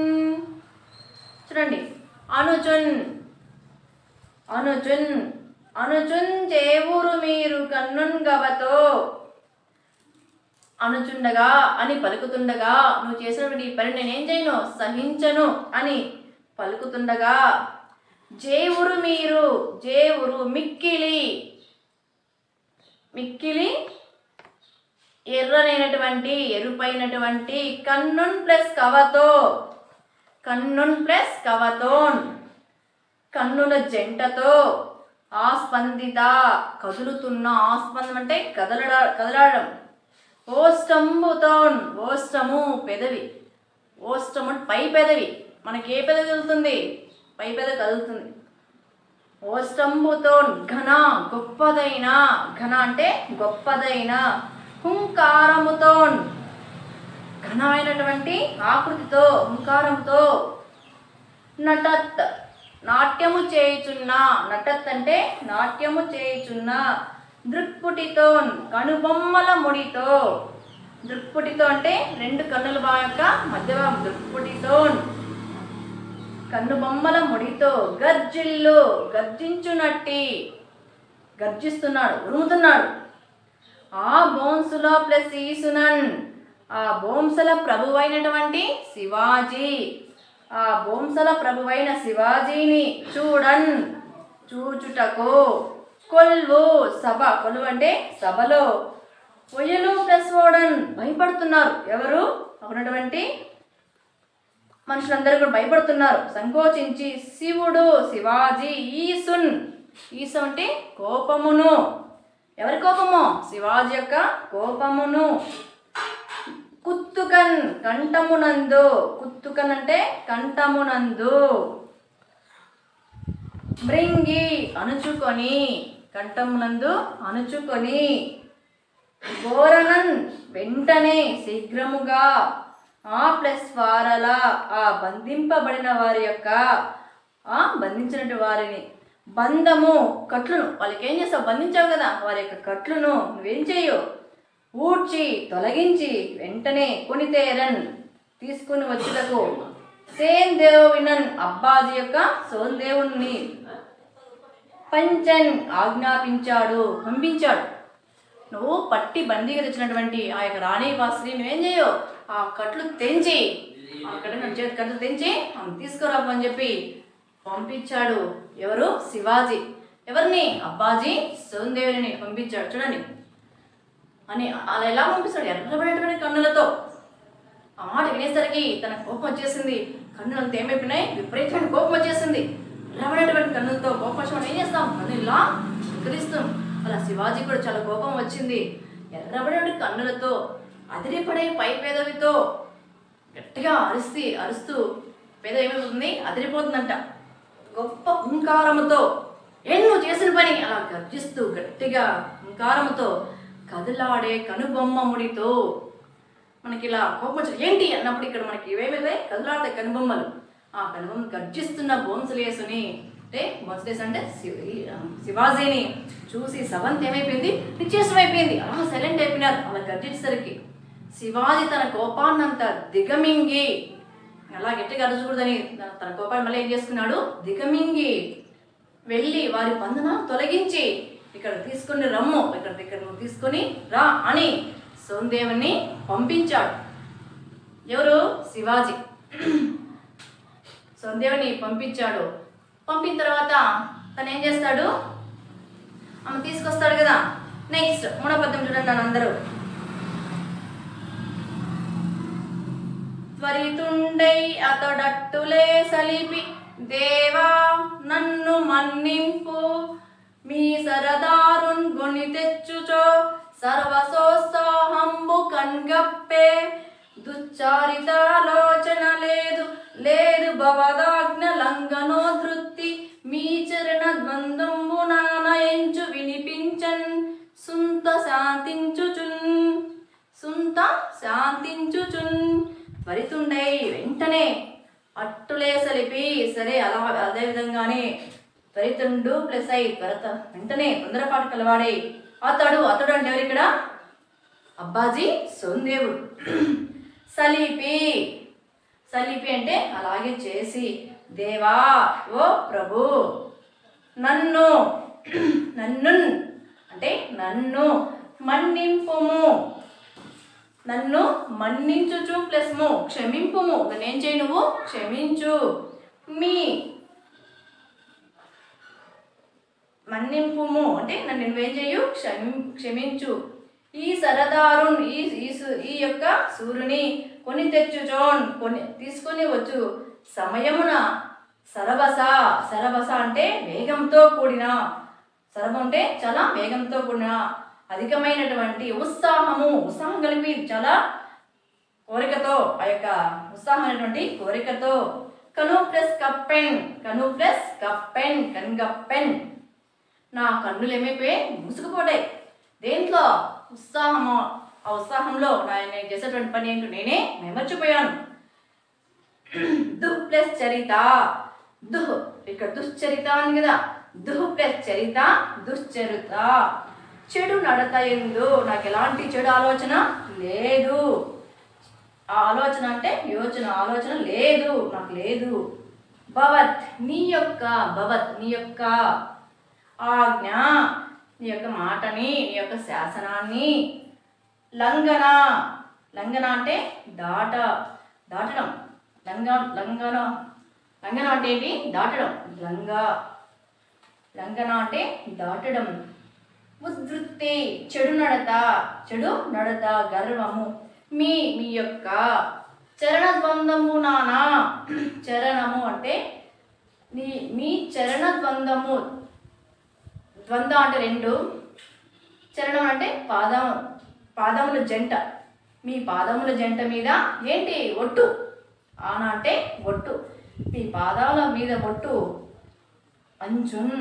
చూడండి. అనుచున్ అనుచున్ అనుచున్ చేవురు మీరు కన్నుంగవతో అనుచుండగా అని పలుకుతుండగా నువ్వు చేసినటువంటి ఈ పని నేనేం చేయను, సహించను అని పలుకుతుండగా జేవురు మీరు జేవురు మిక్కిలి మిక్కిలి ఎర్రనైనటువంటి ఎరుపైనటువంటి కన్నున్ ప్లస్ కవతో కన్నున్ ప్లస్ కవతోన్ కన్నుల జంటతో ఆస్పందిత కదులుతున్న ఆస్పందం అంటే కదలడం ఓష్టంబుతోన్ ఓష్టము పెదవి ఓష్టము పై పెదవి మనకి ఏ పెదవి కదులుతుంది, పై పెదవి కదులుతుంది. ఓష్టంబుతోన్ ఘన గొప్పదైన ఘన అంటే గొప్పదైన హుంకారముతోన్ ఘనమైనటువంటి ఆకృతితో హుంకారంతో నటత్ నాట్యము చేయుచున్న నటత్ అంటే నాట్యము చేయుచున్న దృక్పుటితోన్ కనుబొమ్మల ముడితో దృక్పుటితో అంటే రెండు కన్నుల యొక్క మధ్య దృక్పుటితోన్ కన్నుబొమ్మల ముడితో గర్జిల్లు గర్జించునట్టి గర్జిస్తున్నాడు ఉరుముతున్నాడు. ఆ బోన్సులో ప్లస్ ఈసునన్ ఆ బోంసల ప్రభువైనటువంటి శివాజీ ఆ బోంసల ప్రభువైన శివాజీని చూడన్ చూచుటకు కొల్వు సభ కొలువు అంటే సభలో పొయ్యలు ప్లస్ ఓడన్ భయపడుతున్నారు. ఎవరు? అక్కడున్నటువంటి మనుషులందరూ కూడా భయపడుతున్నారు సంకోచించి. శివుడు శివాజీ ఈసున్ ఈసు అంటే కోపమును. ఎవరి కోపము? శివాజీ యొక్క కోపమును. కుత్తుకన్ కంఠమునందు కుత్తుకన్ అంటే కంఠమునందు మృంగి అణుచుకొని కంఠమునందు అణుచుకొని బోరనన్ వెంటనే శీఘ్రముగా ఆ ప్లస్ వారల ఆ బంధింపబడిన వారి యొక్క బంధించినట్టు వారిని బంధము కట్లును వాళ్ళకి ఏం చేస్తావు, బంధించావు కదా వారి యొక్క కట్లును నువ్వేం చేయు ఊడ్చి తొలగించి వెంటనే కొనితేరన్ తీసుకుని వచ్చుటకు సేందేవినన్ అబ్బాజీ యొక్క సోందేవుని పంచన్ ఆజ్ఞాపించాడు పంపించాడు. నువ్వు పట్టి బందీగా తెచ్చినటువంటి ఆ యొక్క రాణివాసిని నువ్వేం చేయవు ఆ కట్లు తెంచి చేతి కట్లు తెంచి తీసుకురామని చెప్పి పంపించాడు. ఎవరు? శివాజీ. ఎవరిని? అబ్బాజీ సోందేవుని పంపించాడు. చూడండి అని అలా ఎలా పంపిస్తాడు? ఎర్రబడినటువంటి కన్నులతో. ఆ మాట వినేసరికి తన కోపం వచ్చేసింది. కన్నులంతా ఏమైపోయినాయి? విపరీతమైన కోపం వచ్చేసింది. ఎర్రబడినటువంటి కన్నులతో కోపం వచ్చి ఏం చేస్తాం? కన్ను ఇలా వికరిస్తాం. అలా శివాజీ కూడా చాలా కోపం వచ్చింది. ఎర్రబడినటువంటి కన్నులతో అదిరిపడే పై పెదవితో గట్టిగా అరుస్తూ పెదవి ఏమైపోతుంది? అదిరిపోతుందంట. గొప్ప హుంకారముతో నువ్వు చేసిన పని అలా గర్జిస్తూ గట్టిగా హుంకారముతో కదలాడే కనుబొమ్మ ముడితో మనకి ఇలా కోపం వచ్చి ఏంటి అన్నప్పుడు ఇక్కడ మనకి ఇవేమైతే కదలాడతాయి కనుబొమ్మలు. ఆ కనుబొమ్మ గర్జిస్తున్న బోన్సులేసుని అంటే బోన్సులేసు అంటే శివాజీని చూసి సవంత్ ఏమైపోయింది? నిశ్చేష్టమైపోయింది. అలా సైలెంట్ అయిపోయినారు. అలా గర్జించేసరికి శివాజీ తన కోపాన్నంతా దిగమింగి అలా గట్టిగా అరచకూడదని తన కోపాన్ని మళ్ళీ ఏం చేసుకున్నాడు? దిగమింగి వెళ్ళి వారి బంధన తొలగించి ఇక్కడ తీసుకుని రమ్ము, ఇక్కడ నువ్వు తీసుకొని రా అని సోందేవుని పంపించాడు. ఎవరు? శివాజీ సోందేవుని పంపించాడు. పంపిన తర్వాత తను ఏం చేస్తాడు? ఆమె తీసుకొస్తాడు కదా. నెక్స్ట్ 3వ పద్యం చూడండి అందరూ. త్వరితుండై అతడట్టులే సలిపి దేవా నన్ను మన్నింపు మీ సరదారున్ గొని తెచ్చుచో సర్వసోత్సాహంబు కన్గప్పే దుశ్చారితాలోచన లేదు భవదాజ్ఞ లంఘనోధృత్తి మీ చరణ ద్వంద్వంబు నానయించు వినిపించన్ సుంత శాంతించుచున్ త్వరితుండై వెంటనే అట్టులే సలిపి సరే అలా అదే విధంగానే త్వరితుండు ప్లస్ అయి వెంటనే తొందరపాటు కలవాడే అతడు అంటే ఎవరు ఇక్కడ? అబ్బాజీ సోందేవుడు. సలిపి అంటే అలాగే చేసి దేవా ఓ ప్రభు నన్ను అంటే నన్ను మన్నింపుము, నన్ను మన్నించుచు ప్లస్ ము క్షమింపుము. నేనేం చేయి? నువ్వు క్షమించు. మీ మన్నింపుము అంటే నన్ను నువ్వేం చేయు? క్షమించు. ఈ సరదారున్ ఈ యొక్క సూర్యుని కొని తెచ్చుచోన్ తీసుకొని వచ్చు సమయమున సరబస అంటే వేగంతో కూడిన, సరబం అంటే చాలా వేగంతో కూడిన అధికమైనటువంటి ఉత్సాహం కలిపి చాలా కోరికతో ఆ యొక్క ఉత్సాహమైనటువంటి కోరికతో కను ప్లస్ కప్పెన్ కన్గప్పెన్ నా కన్నులు ఏమైపోయాయి? మూసుకుపోయాయి. దేంట్లో? ఉత్సాహము. ఆ ఉత్సాహంలో నేను చేసేటువంటి పని ఏంటో నేనే మర్చిపోయాను. దుః ప్లస్ చరిత ఇక్కడ దుశ్చరిత అని కదా. దుః ప్లస్ చరిత దుశ్చరిత. చెడు నడత ఎందు నాకు ఎలాంటి చెడు ఆలోచన లేదు. ఆ ఆలోచన అంటే ఆలోచన లేదు, నాకు లేదు. భవత్ నీ యొక్క ఆజ్ఞ, నీ యొక్క మాటని, నీ యొక్క శాసనాన్ని లంఘన అంటే దాటడం. లంఘన అంటే ఏంటి? దాటడం. లంఘన అంటే దాటడం. ఉద్ధృతి చెడు నడత గర్వము. మీ యొక్క చరణ ద్వంద్వము నానా. చరణము అంటే మీ చరణ ద్వంద్వము. ద్వంద్వ అంటే రెండు, చరణం అంటే పాదముల జంట. మీ పాదముల జంట మీద ఏంటి? ఒట్టు. ఆన అంటే ఒట్టు. మీ పాదాల మీద ఒట్టు. అంజున్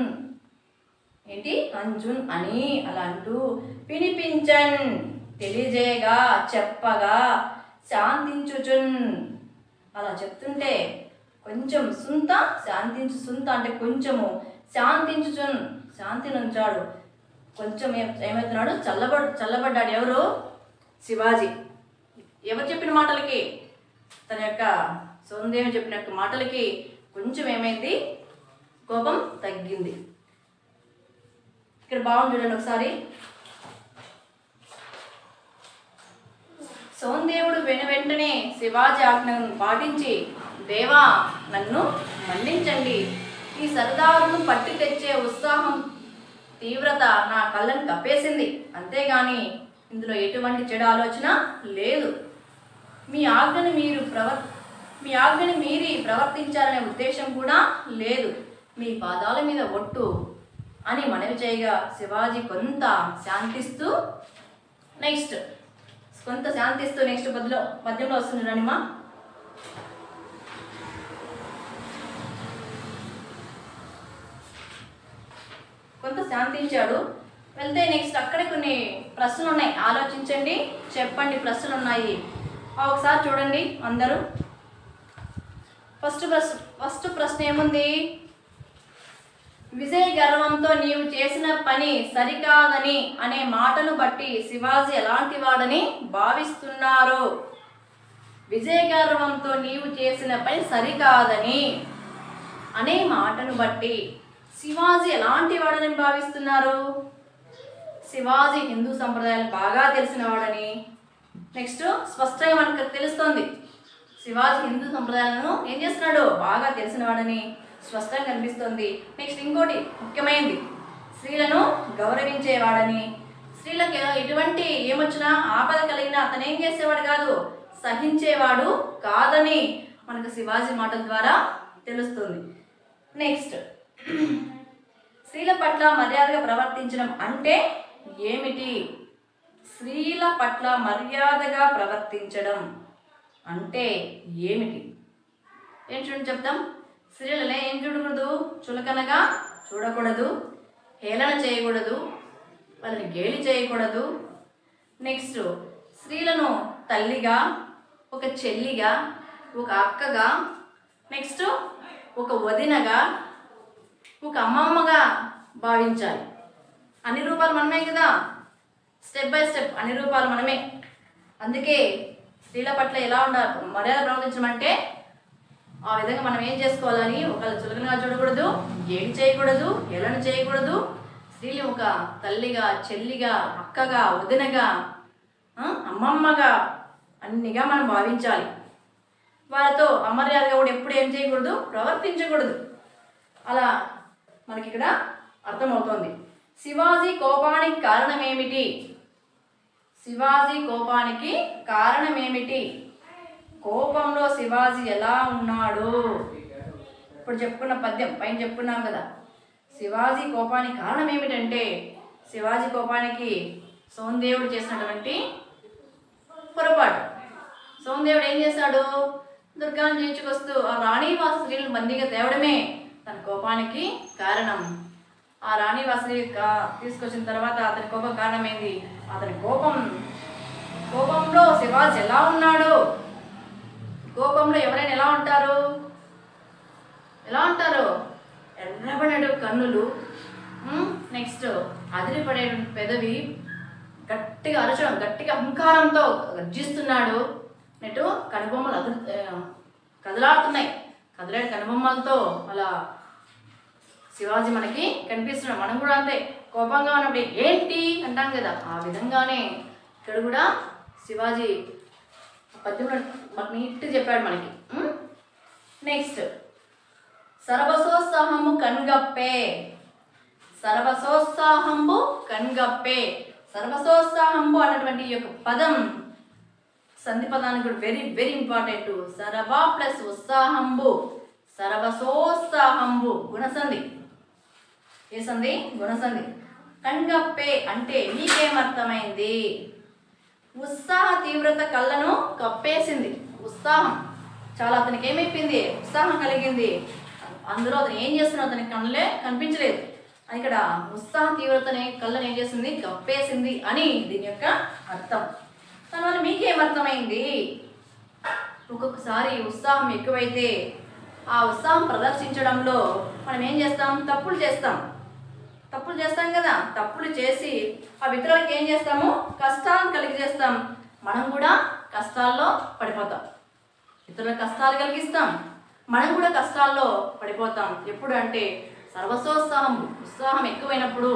ఏంటి? అంజున్ అని అలా అంటూ వినిపించన్ తెలియజేయగా చెప్పగా శాంతించుచున్ అలా చెప్తుంటే కొంచెం శాంతించు అంటే కొంచెము శాంతించుచున్ శాంతిని ఉంచాడు. కొంచెం ఏమవుతున్నాడు? చల్లబడ్డాడు. ఎవరు? శివాజీ. ఎవరు చెప్పిన మాటలకి? తన యొక్క సోందేవుని చెప్పిన యొక్క మాటలకి కొంచెం ఏమైంది? కోపం తగ్గింది. ఇక్కడ బాగుంది చూడండి ఒకసారి. సోందేవుడు వెంటనే శివాజీ ఆజ్ఞను పాటించి దేవా నన్ను మన్నించండి, ఈ సరదాలను పట్టి తెచ్చే ఉత్సాహం తీవ్రత నా కళ్ళను కప్పేసింది. అంతేగాని ఇందులో ఎటువంటి చెడు ఆలోచన లేదు. మీ ఆజ్ఞని మీరి ప్రవర్తించాలనే ఉద్దేశం కూడా లేదు. మీ పాదాల మీద ఒట్టు అని మనవి చేయగా శివాజీ కొంత శాంతిస్తూ నెక్స్ట్ పద్యంలో వస్తుంది రానిమా. కొంత శాంతించాడు. వెళ్తే నెక్స్ట్ అక్కడే కొన్ని ప్రశ్నలు ఉన్నాయి, ఆలోచించండి, చెప్పండి. ప్రశ్నలు ఉన్నాయి, ఒకసారి చూడండి అందరూ. ఫస్ట్ ప్రశ్న ఏముంది? విజయ గర్వంతో నీవు చేసిన పని సరికాదని అనే మాటను బట్టి శివాజీ ఎలాంటి వాడని భావిస్తున్నారు? విజయ గర్వంతో నీవు చేసిన పని సరికాదని అనే మాటను బట్టి శివాజీ ఎలాంటి వాడని భావిస్తున్నారు? శివాజీ హిందూ సంప్రదాయాలు బాగా తెలిసిన వాడని నెక్స్ట్ స్పష్టంగా మనకు తెలుస్తోంది. శివాజీ హిందూ సంప్రదాయాలను ఏం చేస్తున్నాడు? బాగా తెలిసిన వాడని స్పష్టంగా కనిపిస్తోంది. నెక్స్ట్ ఇంకోటి ముఖ్యమైనది, స్త్రీలను గౌరవించేవాడని, స్త్రీలకు ఎటువంటి ఏమొచ్చినా ఆపద కలిగినా అతను ఏం చేసేవాడు కాదు, సహించేవాడు కాదని మనకు శివాజీ మాటల ద్వారా తెలుస్తుంది. నెక్స్ట్ స్త్రీల పట్ల మర్యాదగా ప్రవర్తించడం అంటే ఏమిటి? స్త్రీల పట్ల మర్యాదగా ప్రవర్తించడం అంటే ఏమిటి? ఏం చూడండి చెప్తాం. స్త్రీలలో ఏం చూడకూడదు? చులకనగా చూడకూడదు, హేళన చేయకూడదు, వాళ్ళని గేలి చేయకూడదు. నెక్స్ట్ స్త్రీలను తల్లిగా, ఒక చెల్లిగా, ఒక అక్కగా, నెక్స్ట్ ఒక వదినగా, ఒక అమ్మమ్మగా భావించాలి. అన్ని రూపాలు మనమే కదా, స్టెప్ బై స్టెప్ అన్ని రూపాలు మనమే. అందుకే స్త్రీల పట్ల ఎలా ఉండాలి, మర్యాద ప్రవర్తించడం అంటే ఆ విధంగా మనం ఏం చేసుకోవాలని, ఒకళ్ళు చులకనగా చూడకూడదు, ఏం చేయకూడదు, హేళన చేయకూడదు. స్త్రీలు ఒక తల్లిగా, చెల్లిగా, అక్కగా, వదినగా, అమ్మమ్మగా అన్నిగా మనం భావించాలి. వారితో అమర్యాదగా కూడా ఎప్పుడు ఏం చేయకూడదు, ప్రవర్తించకూడదు. అలా మనకి ఇక్కడ అర్థమవుతోంది. శివాజీ కోపానికి కారణమేమిటి? శివాజీ కోపానికి కారణమేమిటి? కోపంలో శివాజీ ఎలా ఉన్నాడు? ఇప్పుడు చెప్పుకున్న పద్యం పైన చెప్పుకున్నాం కదా. శివాజీ కోపానికి కారణం ఏమిటంటే, శివాజీ కోపానికి సోమదేవుడు చేసినటువంటి పొరపాటు. సోమదేవుడు ఏం చేశాడు? దుర్గాన్ని చేయించుకొస్తూ ఆ రాణివాస స్త్రీలను బందీగా తేవడమే తన కోపానికి కారణం. ఆ రాణివాస తీసుకొచ్చిన తర్వాత అతని కోపం కారణమైంది. అతని కోపంలో శివాజీ ఎలా ఉన్నాడు? కోపంలో ఎవరైనా ఎలా ఉంటారు? ఎర్రబడే కన్నులు, నెక్స్ట్ అదిరిపడే పెదవి, గట్టిగా అరచడం, గట్టిగా అహంకారంతో గర్జిస్తున్నాడు. నెట్టు కనుబొమ్మలు కదలాడుతున్నాయి. కదలాడే కనుబొమ్మలతో అలా శివాజీ మనకి కనిపిస్తున్నాడు. మనం కూడా అంతే, కోపంగా ఉన్నప్పుడు ఏంటి అంటాం కదా, ఆ విధంగానే ఇక్కడ కూడా శివాజీ పద్యంలో మనకి నీట్గా చెప్పాడు మనకి. నెక్స్ట్ సర్వసోత్సాహము కన్గప్పే. సర్వసోత్సాహంబు కన్గప్పే. సర్వసోత్సాహంబు అన్నటువంటి ఈ యొక్క పదం సంధి పదానికి కూడా వెరీ వెరీ ఇంపార్టెంట్. సర్వ ప్లస్ ఉత్సాహంబు, సర్వసోత్సాహంబు గుణసంధి. ఏ సంధి? గుణసంధి. కన్గప్పే అంటే నీకేమర్థమైంది? ఉత్సాహ తీవ్రత కళ్ళను కప్పేసింది. ఉత్సాహం చాలా అతనికి ఏమైపోయింది? ఉత్సాహం కలిగింది. అందులో అతను ఏం చేస్తున్నాడు? అతనికి కళ్ళే కనిపించలేదు. ఇక్కడ ఉత్సాహ తీవ్రతని కళ్ళని ఏం చేసింది? కప్పేసింది అని దీని యొక్క అర్థం. దానివల్ల మీకేమర్థమైంది? ఒక్కొక్కసారి ఉత్సాహం ఎక్కువైతే ఆ ఉత్సాహం ప్రదర్శించడంలో మనం ఏం చేస్తాం? తప్పులు చేస్తాం కదా. తప్పులు చేసి ఆ ఇతరులకు ఏం చేస్తాము? కష్టాలను కలిగజేస్తాం. మనం కూడా కష్టాల్లో పడిపోతాం. ఇతరులకు కష్టాలు కలిగిస్తాం, మనం కూడా కష్టాల్లో పడిపోతాం. ఎప్పుడు అంటే ఉత్సాహం ఎక్కువైనప్పుడు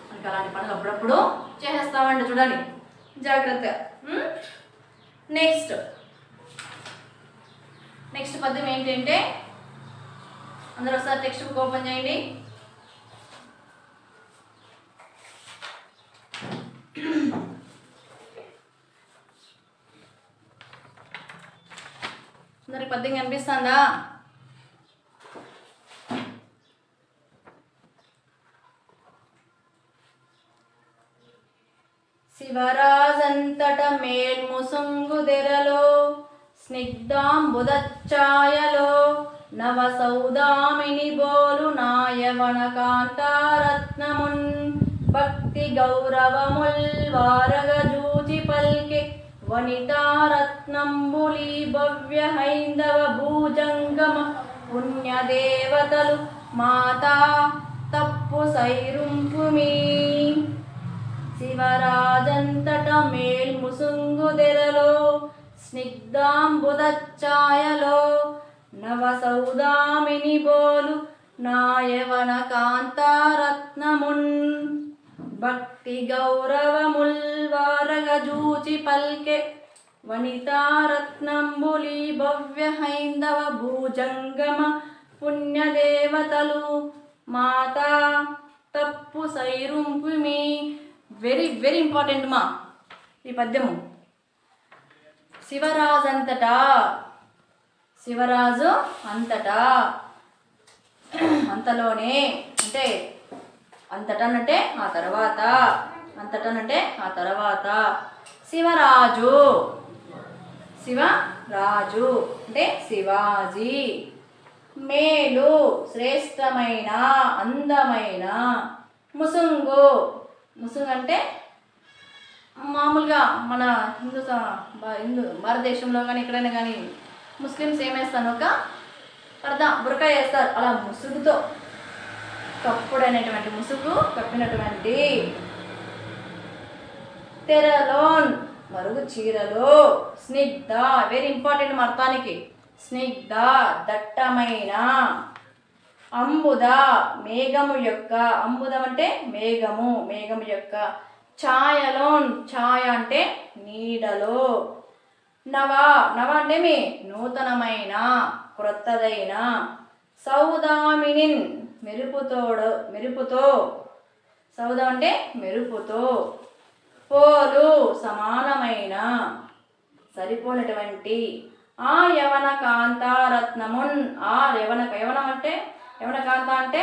మనకి అలాంటి పనులు అప్పుడప్పుడు చేసేస్తామండి. చూడండి జాగ్రత్తగా. నెక్స్ట్ పద్యం ఏంటంటే అందరూ ఒకసారి టెక్స్ట్ బుక్ ఓపెన్ చేయండి. అందరికి పద్యం కనిపిస్తుందా? శివరాజంతట మేల్ముసుంగుదెరలో స్నిగ్ధాంబుదచ్ఛాయలో నవ సౌదామిని బోలు నాయవన కాంతారత్నమున్ భక్తి గౌరవముల్ వారగ జూచి పల్కె వనితారత్నంబులి భవ్య హైందవ భూజంగమ పుణ్యదేవతలు మాతా తప్పు సైరుంపుమీ. శివరాజంతట మేల్ముసుంగుదెరలో స్నిగ్ధాంబుదచ్ఛాయలో నవ సౌదామిని బోలు నాయవన కాంతారత్నమున్ భక్తి గౌరవముల్ వారగ జూచి పల్కె వనితారత్నంబులి భవ్య హైందవ భూజంగమ పుణ్యదేవతలు మాతా తప్పు సైరుంపుమి. వెరీ వెరీ ఇంపార్టెంట్ మా ఈ పద్యము. శివరాజంతటా, శివరాజు అంతటా, అంతలోనే అంటే అంతటనంటే ఆ తర్వాత, అంతటనంటే ఆ తర్వాత. శివరాజు, శివరాజు అంటే శివాజీ. మేలు శ్రేష్టమైన అందమైన. ముసుంగు, ముసుంగు అంటే మామూలుగా మన హిందూ భారతదేశంలో కానీ ఎక్కడైనా కానీ ముస్లిమ్స్ ఏం వేస్తాను ఒక పరదా బురకా వేస్తారు. అలా ముసుగుతో కప్పుడైనటువంటి ముసుగు కప్పినటువంటి. తెరలోన్ మరుగు చీరలో. Snigdha very important అర్థానికి. స్నిగ్ధ దట్టమైన. అంబుద మేఘము యొక్క. అంబుదం అంటే మేఘము, మేఘము యొక్క. ఛాయలోన్ ఛాయ అంటే నీడలో. నవ, నవ అంటే మీ నూతనమైన క్రొత్తదైన. సౌదామినిన్ మెరుపుతోడు, మెరుపుతో. సౌదం అంటే మెరుపుతో. పోలు సమానమైన సరిపోయినటువంటి. ఆ యవన కాంతారత్నమున్. ఆ యవనం అంటే యవన కాంత అంటే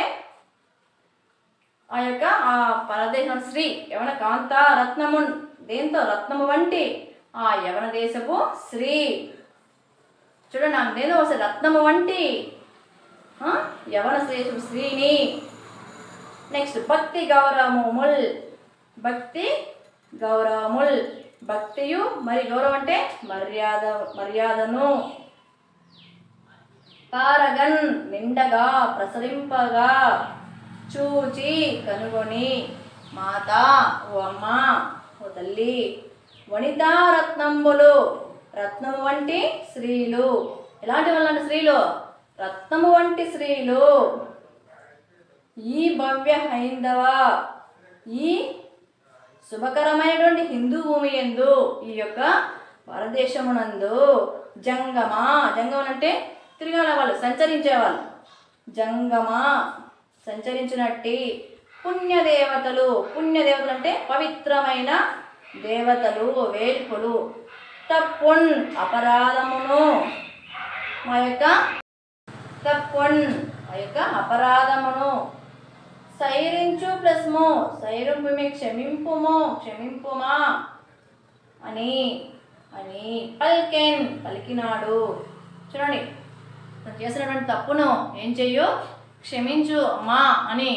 ఆ యొక్క ఆ పరదేశం స్త్రీ. యవన కాంతారత్నమున్ దేంతో రత్నము వంటి ఆ యవన దేశపు స్త్రీ. చూడండి నేను ఒకసారి రత్నము వంటి యవన దేశపు స్త్రీని. నెక్స్ట్ భక్తి గౌరవముల్. భక్తి గౌరవముల్. భక్తియు మరి గౌరవం అంటే మర్యాద, మర్యాదను. పారగన్ నిండగా ప్రసరింపగా. చూచి కనుగొని. మాత ఓ అమ్మ ఓ తల్లి. వనితారత్నంబులు రత్నము వంటి స్త్రీలు. ఎలాంటి వాళ్ళంటే స్త్రీలు రత్నము వంటి స్త్రీలు. ఈ భవ్య హైందవ ఈ శుభకరమైనటువంటి హిందూ భూమి యందు ఈ యొక్క భారతదేశమునందు జంగమ. జంగమం అంటే తిరిగాల వాళ్ళు, సంచరించేవాళ్ళు. జంగమ సంచరించినట్టి. పుణ్యదేవతలు. పుణ్యదేవతలు అంటే పవిత్రమైన దేవతలు, వేల్పులు. తప్పున్ అపరాధమును. మా యొక్క తప్పున్ ఆ యొక్క అపరాధమును. సైరించు ప్లస్ మో సైరింపు క్షమింపుమో క్షమింపుమా అని అని. పల్కెన్ పలికినాడు. చూడండి చేసినటువంటి తప్పును ఏం చెయ్యు క్షమించు అమ్మా అని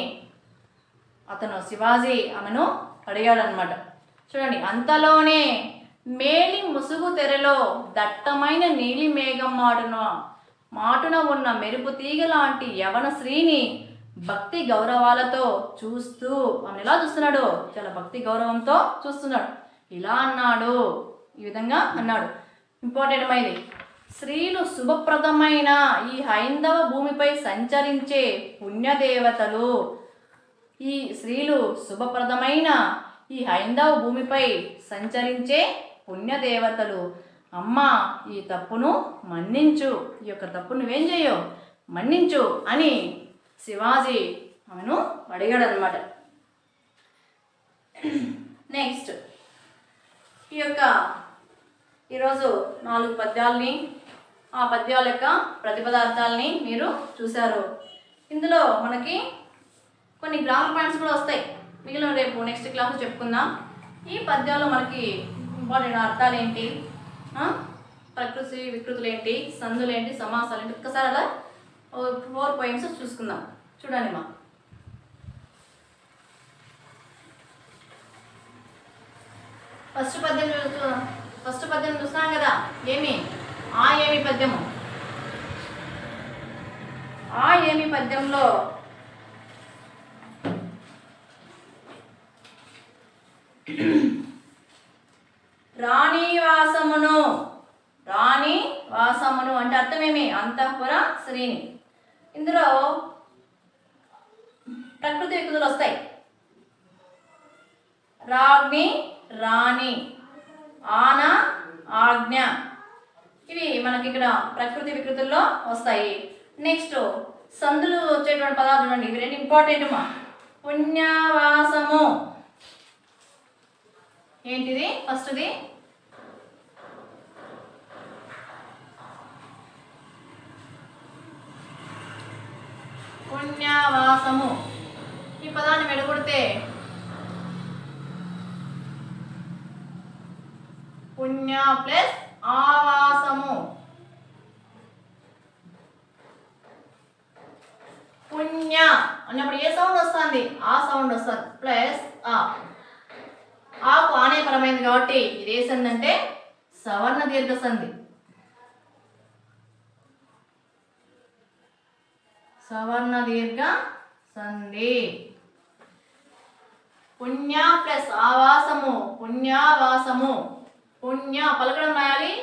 అతను శివాజీ ఆమెను అడిగాడనమాట. చూడండి అంతలోనే మేలి ముసుగు తెరలో దట్టమైన నీలి మేఘం మాటున ఉన్న మెరుపు తీగ లాంటి యవన స్త్రీని భక్తి గౌరవాలతో చూస్తూ ఆమెను ఎలా చూస్తున్నాడు? చాలా భక్తి గౌరవంతో చూస్తున్నాడు. ఇలా అన్నాడు, ఈ విధంగా అన్నాడు. ఇంపార్టెంట్ మైది. స్త్రీలు శుభప్రదమైన ఈ హైందవ భూమిపై సంచరించే పుణ్యదేవతలు. ఈ స్త్రీలు శుభప్రదమైన ఈ హైందవ భూమిపై సంచరించే పుణ్యదేవతలు. అమ్మ ఈ తప్పును మన్నించు. ఈ యొక్క తప్పు నువ్వేం చేయవు మన్నించు అని శివాజీ ఆమెను అడిగాడు అనమాట. నెక్స్ట్ ఈరోజు 4 పద్యాలని, ఆ పద్యాల యొక్క ప్రతిపదార్థాలని మీరు చూశారు. ఇందులో మనకి కొన్ని గ్రామర్ పాయింట్స్ కూడా వస్తాయి. మిగిలిన రేపు నెక్స్ట్ క్లాస్ చెప్పుకుందాం. ఈ పద్యాల్లో మనకి ఇంపార్టెంట్ అర్థాలు ఏంటి, ప్రకృతి వికృతులు ఏంటి, సందులు ఏంటి, సమాసాలు ఏంటి, ఒక్కసారి అలా 4 poems చూసుకుందాం. చూడండి మా ఫస్ట్ పద్యం చూస్తున్నాం కదా. ఏమి పద్యము. ఏమి పద్యంలో రాణివాసమును అంటే అర్థమేమి, అంతఃపుర శ్రీని. ఇందులో ప్రకృతి వికృతులు వస్తాయి. రాజ్ఞి, రాణి, ఆన, ఆజ్ఞ, ఇవి మనకి ఇక్కడ ప్రకృతి వికృతుల్లో వస్తాయి. నెక్స్ట్ సందులు వచ్చేటువంటి పదాలు చూడండి, ఇవి 2 ఇంపార్టెంట్ మా. పుణ్యవాసము ఏంటిది, ఫస్ట్ది పుణ్యవాసము. ఈ పదాన్ని విడగొడితే పుణ్య ప్లస్ ఆవాసము. పుణ్య అన్నప్పుడు ఏ సౌండ్ వస్తుంది, ఆ సౌండ్ వస్తుంది, ప్లస్ ఆకు ఆనేపరమైంది కాబట్టి ఇది ఏ సంధి అంటే సవర్ణ దీర్ఘ సంధి. సవర్ణ దీర్ఘ సంధి. పుణ్య ప్లస్ ఆవాసము, పుణ్యావాసము. పుణ్య పలకడం రాయాలి,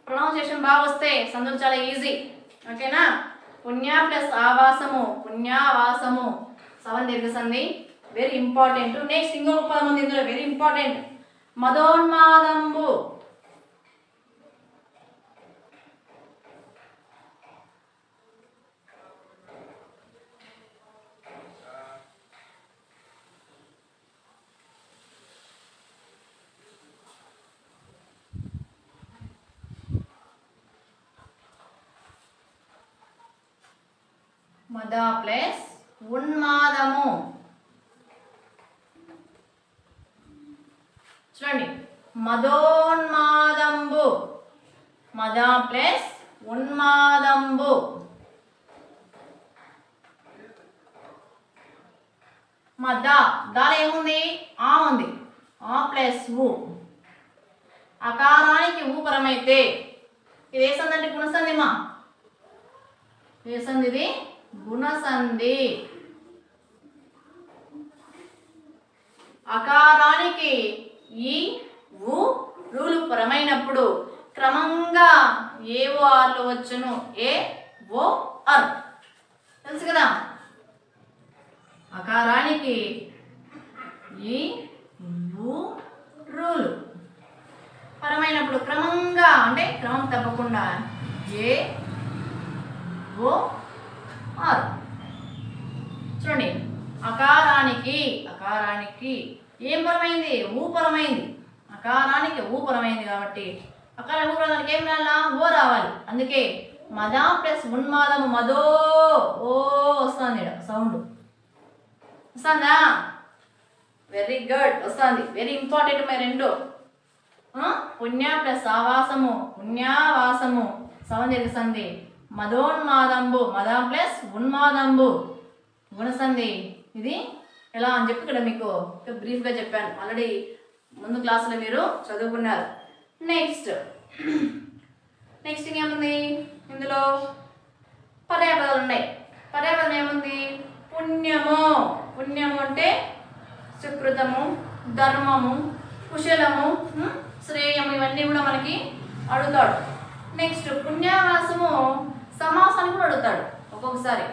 ప్రొనౌన్సియేషన్ బాగా వస్తే సందులు చాలా ఈజీ. ఓకేనా. పుణ్య ప్లస్ ఆవాసము, పుణ్యావాసము, సవర్ణ దీర్ఘ సంధి, వెరీ ఇంపార్టెంట్. నెక్స్ట్ ఇంకొక పదం ఉంది ఇందులో, వెరీ ఇంపార్టెంట్, మదోన్మాదంబు. మద ప్లస్ ఉన్మాదము. చూడండి, మదోన్మాదంబు, మద ప్లస్ ఉన్మాదంబు. మద దాని ఏముంది, ఆ ఉంది, ఆ ప్లస్ ఊ. అకారానికి ఊ పరమైతే ఇది ఏ సంధి అంటే గుణసంధి మా. ఏ సంధి ఇది, గుణసంధి. అకారానికి ఈ ఊ రూలు పరమైనప్పుడు క్రమంగా ఏవో ఆర్లు వచ్చును, ఏ ఓ అర్, తెలుసు కదా. అకారానికి ఈ ఊ రూలు పరమైనప్పుడు క్రమంగా అంటే క్రమం తప్పకుండా ఏ ఓ ఆర్. చూడండి, అకారానికి ఏం పరమైంది, ఊ పరమైంది. అకారానికి ఊ పరమైంది కాబట్టి అకారం ఊ పరమానికి ఏం రాలా, ఓ రావాలి. అందుకే మద ప్లస్ ఉన్మాదము, మదో ఓ వస్తుంది సౌండ్. వస్తుందా, వెరీ గుడ్, వస్తుంది, వెరీ ఇంపార్టెంట్. మరి 2 పుణ్య ప్లస్ ఆవాసము, పుణ్యావాసము, సవర్ణ దీర్ఘ సంధి. మదోన్మాదంబు, మద ప్లస్ ఉన్మాదంబు, గుణసంధి. ఇది ఎలా అని చెప్పి ఇక్కడ మీకు బ్రీఫ్గా చెప్పాను, ఆల్రెడీ ముందు క్లాసులో మీరు చదువుకున్నారు. నెక్స్ట్ ఇంకేముంది ఇందులో, పర్యాపదాలు ఉన్నాయి. పర్యాపదం ఏముంది, పుణ్యము. పుణ్యము అంటే సుకృతము, ధర్మము, కుశలము, శ్రేయము, ఇవన్నీ కూడా మనకి అడుగుతాడు. నెక్స్ట్ పుణ్యావాసము సమాసానికి కూడా అడుగుతాడు. ఒక్కొక్కసారి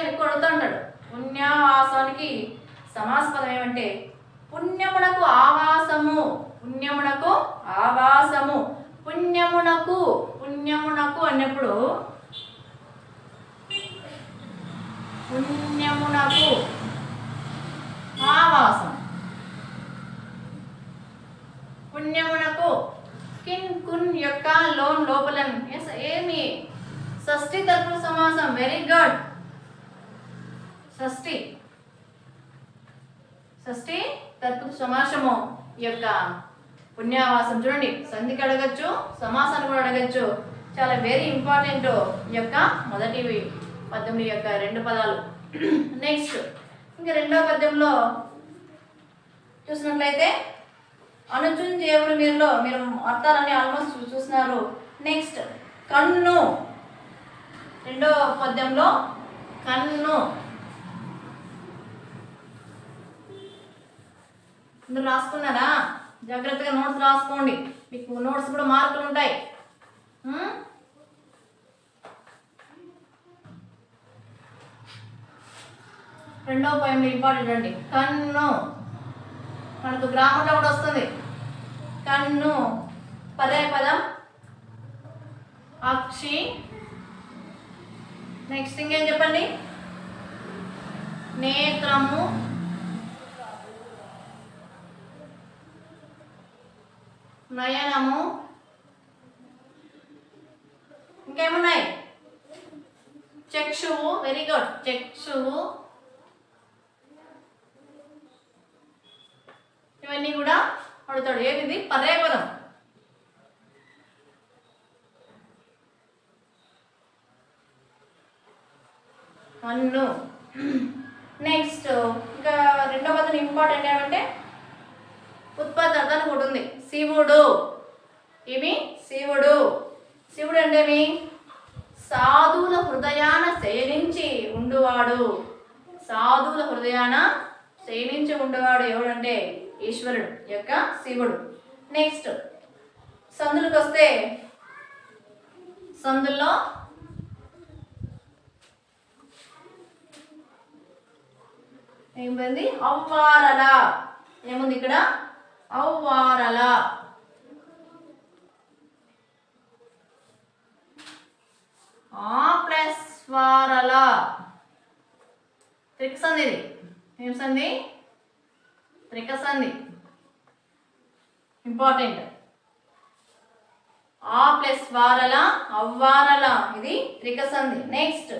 ఎక్కువ అడుగుతూ ఉంటాడు. పుణ్యావాసానికి సమాస పదం ఏమంటే పుణ్యమునకు ఆవాసము, పుణ్యమునకు ఆవాసము. పుణ్యమునకు అన్నప్పుడు పుణ్యమునకు ఆవాసం. పుణ్యమునకు కిన్ కున్ యొక్క లోన్ లోపల ఏమి షష్ఠి తత్పురుష సమాసం. Very good. షష్ఠి తత్పురుష సమాసము యొక్క పుణ్యావాసం. చూడండి, సంధికి అడగచ్చు, సమాసాన్ని కూడా అడగచ్చు. చాలా వెరీ ఇంపార్టెంట్ ఈ యొక్క మొదటి పద్యం యొక్క రెండు పదాలు. నెక్స్ట్ ఇంకా రెండవ పద్యంలో చూసినట్లయితే అనుచున్ జేవులు మీరులో మీరు అర్థాలన్నీ ఆల్మోస్ట్ చూస్తున్నారు. నెక్స్ట్ కన్ను. రెండవ పద్యంలో కన్ను. అందరూ రాసుకున్నారా? జాగ్రత్తగా నోట్స్ రాసుకోండి, మీకు నోట్స్ కూడా మార్కులు ఉంటాయి. రెండవ పాయింట్ ఇంపార్టెంట్ అండి. కన్ను మనకు గ్రామర్లో కూడా వస్తుంది. కన్ను పదే పదం అక్షి. నెక్స్ట్ ఇంకేం చెప్పండి? నేత్రము, నయనము, ఇంకేమున్నాయి? చక్షువు. Very good. చక్షువు. ఇవన్నీ కూడా అడుగుతాడు. ఏది పర్యాయపదం. కన్ను. నెక్స్ట్ ఇంకా రెండో పదం ఇంపార్టెంట్ ఏమంటే ఉత్పత్తి అర్థానికి ఒకటి ఉంది. శివుడు. ఏమి? శివుడు. శివుడు అంటే ఏమి? సాధువుల హృదయాన శయనించి ఉండువాడు. సాధువుల హృదయాన శయనించి ఉండేవాడు ఎవడంటే ఈశ్వరుడు యొక్క శివుడు. నెక్స్ట్ సందులకు వస్తే సందుల్లో ఏమైంది? అవ్వారల. ఏముంది ఇక్కడ? అవ్వారల. ఆ ప్లస్ వారల. త్రికసంధి. ఇది ఏం సంధి? త్రికసంధి. ఇంపార్టెంట్. ఆ ప్లస్ వారల అవ్వారల. ఇది త్రికసంధి. నెక్స్ట్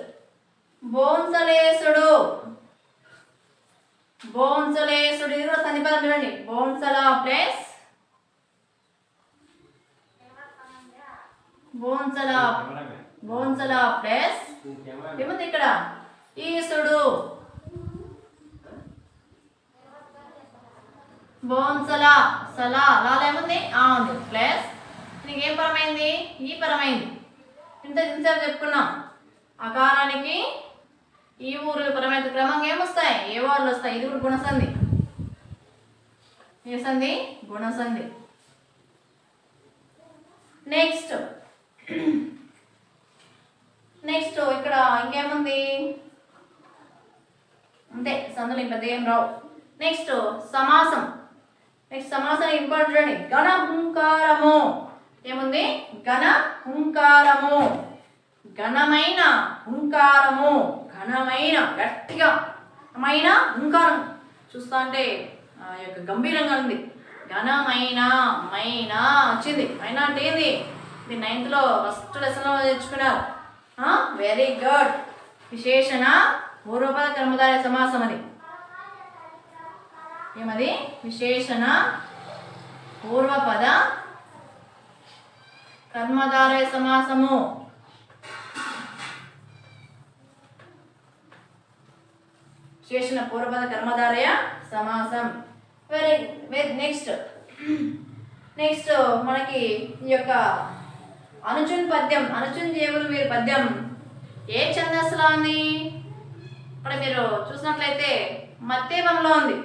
బోన్సలేసుడు. బోన్సలేసుడు. ఇది కూడా సంధి పదం. చూడండి, బోన్సల ప్లస్ బోన్సల. బోన్సల ప్లస్ ఏముంది ఇక్కడ? ఈసుడు. బోన్సల సలా లాల ఏముంది? ఆ ఉంది. ప్లస్ నీకేం పరమైంది? ఈ పరమైంది. ఇంతసేపు చెప్పుకున్నాం. అకారానికి ఈ ఊరు పరమైన క్రమంగా ఏమొస్తాయి? ఏ వాళ్ళు వస్తాయి? ఇది కూడా గుణసంధి. ఏ సంధి? గుణసంధి. నెక్స్ట్ ఇక్కడ ఇంకేముంది? అంతే, సందులు ఇంకా ఏం రావు. నెక్స్ట్ సమాసం. నెక్స్ట్ సమాసం ఇంపార్టెంట్ అండి. గణ హుంకారము. ఏముంది? గణ హుంకారము. ఘనమైన హుంకారము. ఘనమైన గట్టిగా మైన హుంకారం. చూస్తా అంటే యొక్క గంభీరంగా ఉంది. ఘనమైన మైన వచ్చింది. మైనా అంటే ఏంది? ఇది 9th ఫస్ట్ లెసన్లో తెచ్చుకున్నారు. Very good. విశేషణ పూర్వపద కర్మధారయ సమాసం. అది ఏమది? విశేషణ పూర్వపద కర్మధారయ సమాసము. విశేషణ పూర్వపద కర్మధారయ సమాసం. వెరీ నెక్స్ట్ మనకి ఈ యొక్క అనుచున్ పద్యం, అనుచున్ జేవులు వీరి పద్యం ఏ ఛందస్సులో ఉంది? ఇక్కడ మీరు చూసినట్లయితే మత్తేబంలో ఉంది.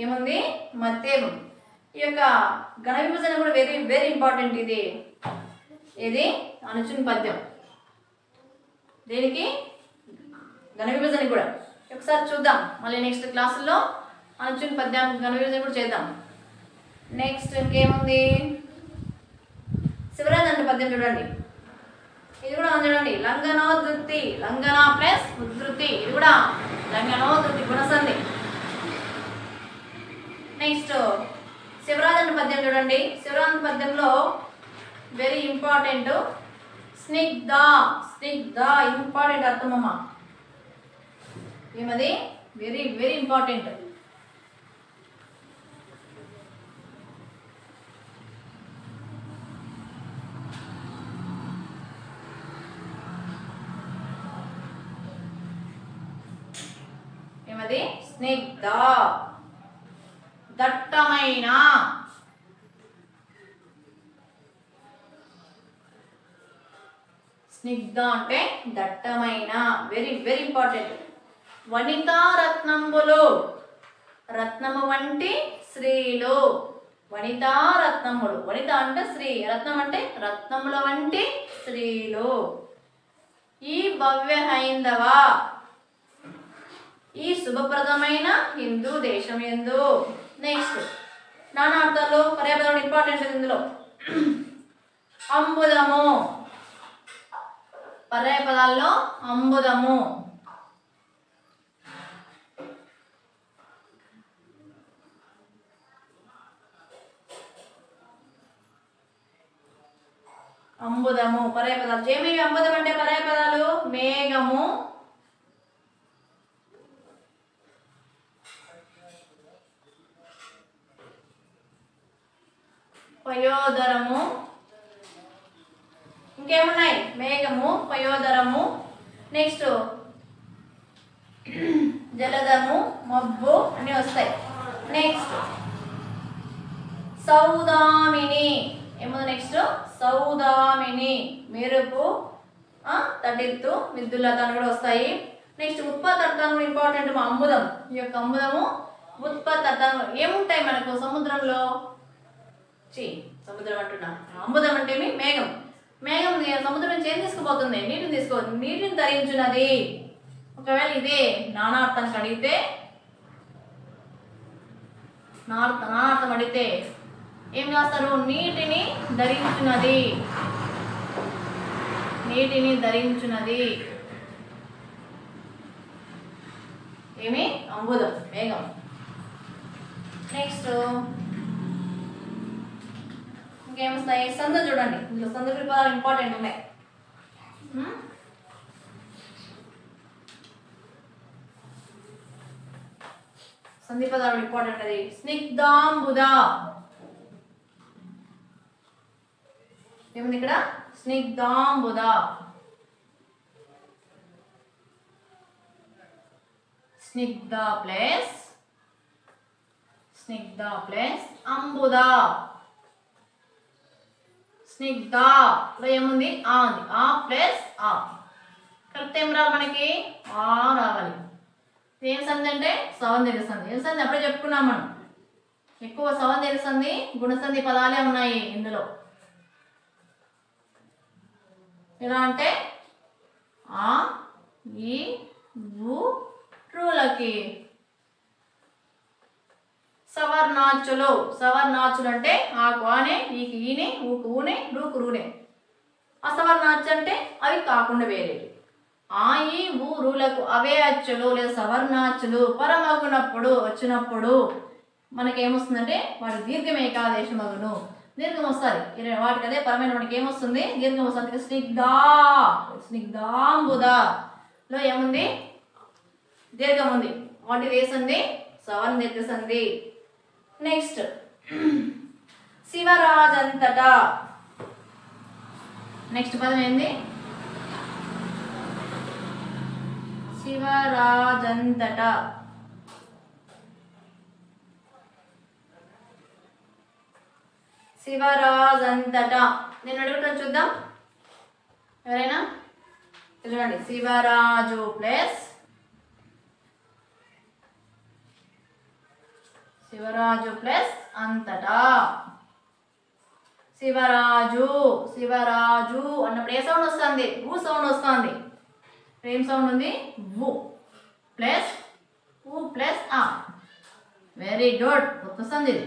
ఏముంది? మత్తేబం. ఈ యొక్క గణ విభజన కూడా వెరీ వెరీ ఇంపార్టెంట్. ఇది అనుచున్ పద్యం. దీనికి గణ విభజన కూడా ఒకసారి చూద్దాం. మళ్ళీ నెక్స్ట్ క్లాసుల్లో అనుచున్ పద్యం గణ విభజన కూడా చేద్దాం. నెక్స్ట్ ఇంకేముంది? శివరాజ్ అంటే పద్యం చూడండి. ఇది కూడా చూడండి, లంఘనోద్ధృతి, లంఘన ప్లస్ ఉద్ధృతి, ఇది కూడా లంఘనోద్ధృతి గుణసంధి. నెక్స్ట్ శివరాజన్ పద్యం చూడండి. శివరాజన్ పద్యంలో very important Snigdha. Snigdha important అర్థమమ్మ, ఏమది వెరీ వెరీ ఇంపార్టెంట్. ఏమది స్నిగ్ధ, దట్టమైన. స్నిగ్ధ అంటే దట్టమైన, వెరీ వెరీ ఇంపార్టెంట్. వనితా రత్నంబులు, రత్నము వంటి స్త్రీలు. వనితా రత్నములు, వనిత అంటే స్త్రీ, రత్నం అంటే రత్నముల వంటి స్త్రీలు. ఈ భవ్య హైందవ, ఈ శుభప్రదమైన హిందూ దేశం యందు. నెక్స్ట్ నానార్థాలు పర్యాపదం ఇంపార్టెంట్ ఇందులో. అంబుదము, పర్యాపదాల్లో అంబుదము. అంబుదము పర్యాపదాలు ఏమి? అంబుదం అంటే పర్యాపదాలు మేఘము, పయోదరము, ఇంకేమున్నాయి? మేఘము, పయోదరము, నెక్స్ట్ జలదము, మబ్బు అన్నీ వస్తాయి. నెక్స్ట్ సౌదామిని, ఏముంది నెక్స్ట్? సౌదామిని, మెరుపు, తటిత్తు, విద్యుల్లత అని కూడా వస్తాయి. నెక్స్ట్ ఉత్పత్తి అర్థాలు కూడా ఇంపార్టెంట్. మా అంబుదం, ఈ యొక్క అంబుదము ఉత్పత్తి అర్థాలు ఏముంటాయి మనకు సముద్రంలో? సముద్రం అంటున్నా, అంబుదం అంటే మేఘం. మేఘం సముద్రం నుంచి ఏం తీసుకుపోతుంది? నీటిని తీసుకోవచ్చు. నీటిని ధరించున్నది. ఒకవేళ ఇదే నానార్థానికి అడిగితే, నానార్థం అడిగితే ఏం రాస్తారు? నీటిని ధరించున్నది, నీటిని ధరించున్నది. ఏమి? అంబుదం, మేఘం. నెక్స్ట్ ఇంకేమొస్తాయి? సంధ చూడండి, ఇందులో సంధ పదాలు ఇంపార్టెంట్ ఉన్నాయి. సంధి పదాలు ఇంపార్టెంట్. అది స్నిగ్ధాంబుద, ఏముంది ఇక్కడ? స్నిగ్ధాంబుద. స్నిగ్ధ ప్లస్ అంబుద. స్నిగ్ధలో ఏముంది? ఆ ఉంది. ఆ ప్లస్ ఆ కలిపితే ఏం రావాలి మనకి? ఆ రావాలి. ఏం సంధి అంటే సౌందర్య సంధి. ఏం సంధి అప్పుడే చెప్పుకున్నాం మనం. ఎక్కువ సౌందర్య సంధి, గుణసంధి పదాలే ఉన్నాయి ఇందులో. ఎలా అంటే ఆ, ఈ, ఊ, రూలకి. సవర్ణాచులు, సవర్ణాచులు అంటే ఆకు ఆనే, ఈకి ఈనే, ఊకు ఊనే, రూకు రూనే. అసవర్ణాచు అంటే అవి కాకుండా వేరే. ఆ, ఈ, ఊ, రూలకు అవే అచ్చులు లేదా సవర్ణాచులు పరమగునప్పుడు వచ్చినప్పుడు మనకేమొస్తుందంటే వాటి దీర్ఘం ఏకాదేశమగును. దీర్ఘం వస్తుంది వాటికి, అదే పరమైన వాటికి ఏమొస్తుంది? దీర్ఘం వస్తుంది. స్నిగ్ధాంబుదలో ఏముంది? దీర్ఘం ఉంది. వాటి ఏ సంధి? సవర్ణ దీర్ఘ సంధి. నెక్స్ట్ శివరాజంతట. నెక్స్ట్ పదం ఏంది? శివరాజంతట. శివరాజంతట నేను అడుగుతాను, చూద్దాం ఎవరైనా. చూడండి, శివరాజు ప్లస్ అంతటా. శివరాజు అన్నప్పుడు ఏ సౌండ్ వస్తుంది? ఊ సౌండ్ వస్తుంది. ఏం సౌండ్ ఉంది? ఊ ప్లస్ ఆ. వెరీ గుడ్, వస్తుంది ఇది.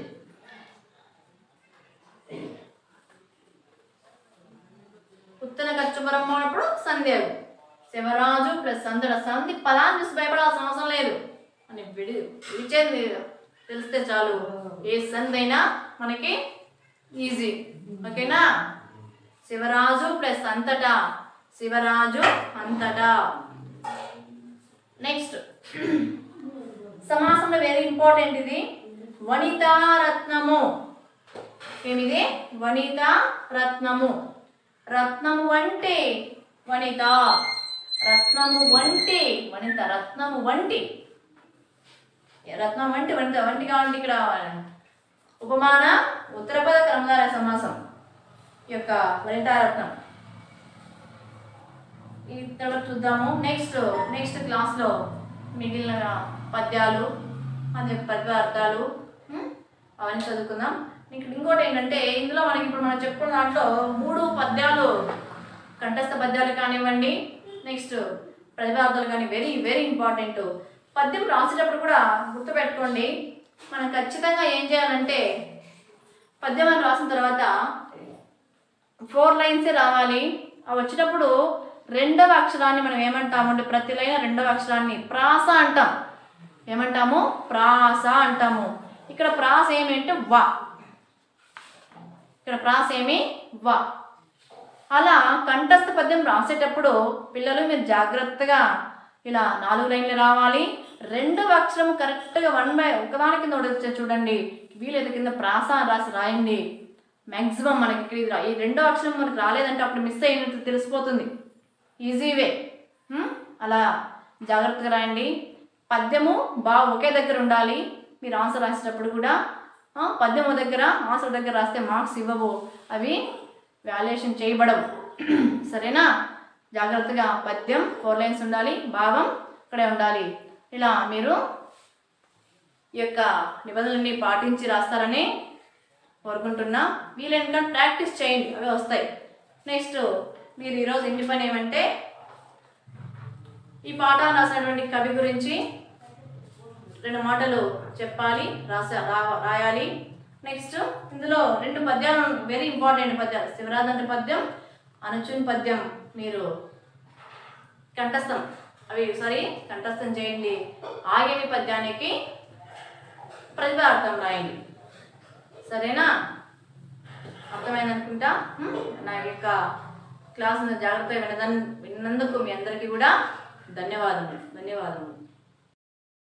పుత్తన ఖర్చు బ్రహ్మప్పుడు సంధ్యలు. శివరాజు ప్లస్ సందడ. సంధి పదాన్ని చూసి భయపడాల్సిన అవసరం లేదు అని విడిచేది తెలిస్తే చాలు. ఏ సంధి అయినా మనకి ఈజీ. ఓకేనా? శివరాజు ప్లస్ అంతటా. శివరాజు అంతటా. నెక్స్ట్ సమాసంలో వెరీ ఇంపార్టెంట్ ఇది వనితారత్నము. ఏమిది? వనితారత్నము. రత్నము వంటి వనిత. రత్నము వంటి వనిత. రత్నము వంటి. రత్నం వంటి వనిత. వంటి కావండి ఇక్కడ ఉపమాన ఉత్తరపద క్రమధార సమాసం యొక్క వనితారత్నం. ఈ తర్వాత చూద్దాము. నెక్స్ట్ క్లాస్లో మిగిలిన పద్యాలు అదే పద్యార్థాలు అవన్నీ చదువుకుందాం. ఇంకోటి ఏంటంటే ఇందులో మనకి ఇప్పుడు మనం చెప్పుకున్న దాంట్లో 3 పద్యాలు కంఠస్థ పద్యాలు కానివ్వండి, నెక్స్ట్ ప్రతిపార్థాలు కానీ వెరీ వెరీ ఇంపార్టెంట్. పద్యం రాసేటప్పుడు కూడా గుర్తుపెట్టుకోండి, మనం ఖచ్చితంగా ఏం చేయాలంటే పద్యం అని రాసిన తర్వాత 4 లైన్సే రావాలి. అవి వచ్చేటప్పుడు రెండవ అక్షరాన్ని మనం ఏమంటాము అంటే ప్రతి లైన్ రెండవ అక్షరాన్ని ప్రాస అంటాం. ఏమంటాము? ప్రాస అంటాము. ఇక్కడ ప్రాస ఏమి అంటే వ. ఇక్కడ ప్రాస ఏమి వ. అలా కంఠస్థ పద్యం రాసేటప్పుడు పిల్లలు మీరు జాగ్రత్తగా ఇలా 4 లైన్లు రావాలి. రెండవ అక్షరం కరెక్ట్గా ఒకదాని కింద ఒకటి చూడండి. వీలైతే కింద ప్రాస రాసి రాయండి. మ్యాక్సిమం మనకి ఇక్కడ ఈ రెండవ అక్షరం మనకు రాలేదంటే అప్పుడు మిస్ అయినట్టు తెలిసిపోతుంది. Easy way. అలా జాగ్రత్తగా రాయండి. పద్యము ఒకే దగ్గర ఉండాలి. మీరు ఆన్సర్ రాసేటప్పుడు కూడా పద్యము దగ్గర ఆన్సర్ దగ్గర రాస్తే మార్క్స్ ఇవ్వవు, అవి వాల్యుయేషన్ చేయబడవు. సరేనా? జాగ్రత్తగా పద్యం 4 లైన్స్ ఉండాలి, భావం ఇక్కడే ఉండాలి. ఇలా మీరు ఈ యొక్క నిబంధనలన్నీ పాటించి రాస్తారని కోరుకుంటున్నా. వీలైన ప్రాక్టీస్ చేయండి, అవి వస్తాయి. నెక్స్ట్ మీరు ఈరోజు ఇంటి పని ఏమంటే ఈ పాఠాన్ని రాసినటువంటి కవి గురించి 2 మాటలు చెప్పాలి, రాయాలి. నెక్స్ట్ ఇందులో 2 పద్యాలు వెరీ ఇంపార్టెంట్ పద్యాలు. శివరాజు పద్యం, అనుచుని పద్యం మీరు కంఠస్థం చేయండి. ఆగేవి పద్యానికి ప్రతిపార్థం రాయండి. సరేనా? అర్థమైందనుకుంటా. నా యొక్క క్లాసును జాగ్రత్తగా విన్నందుకు మీ అందరికీ కూడా ధన్యవాదములు.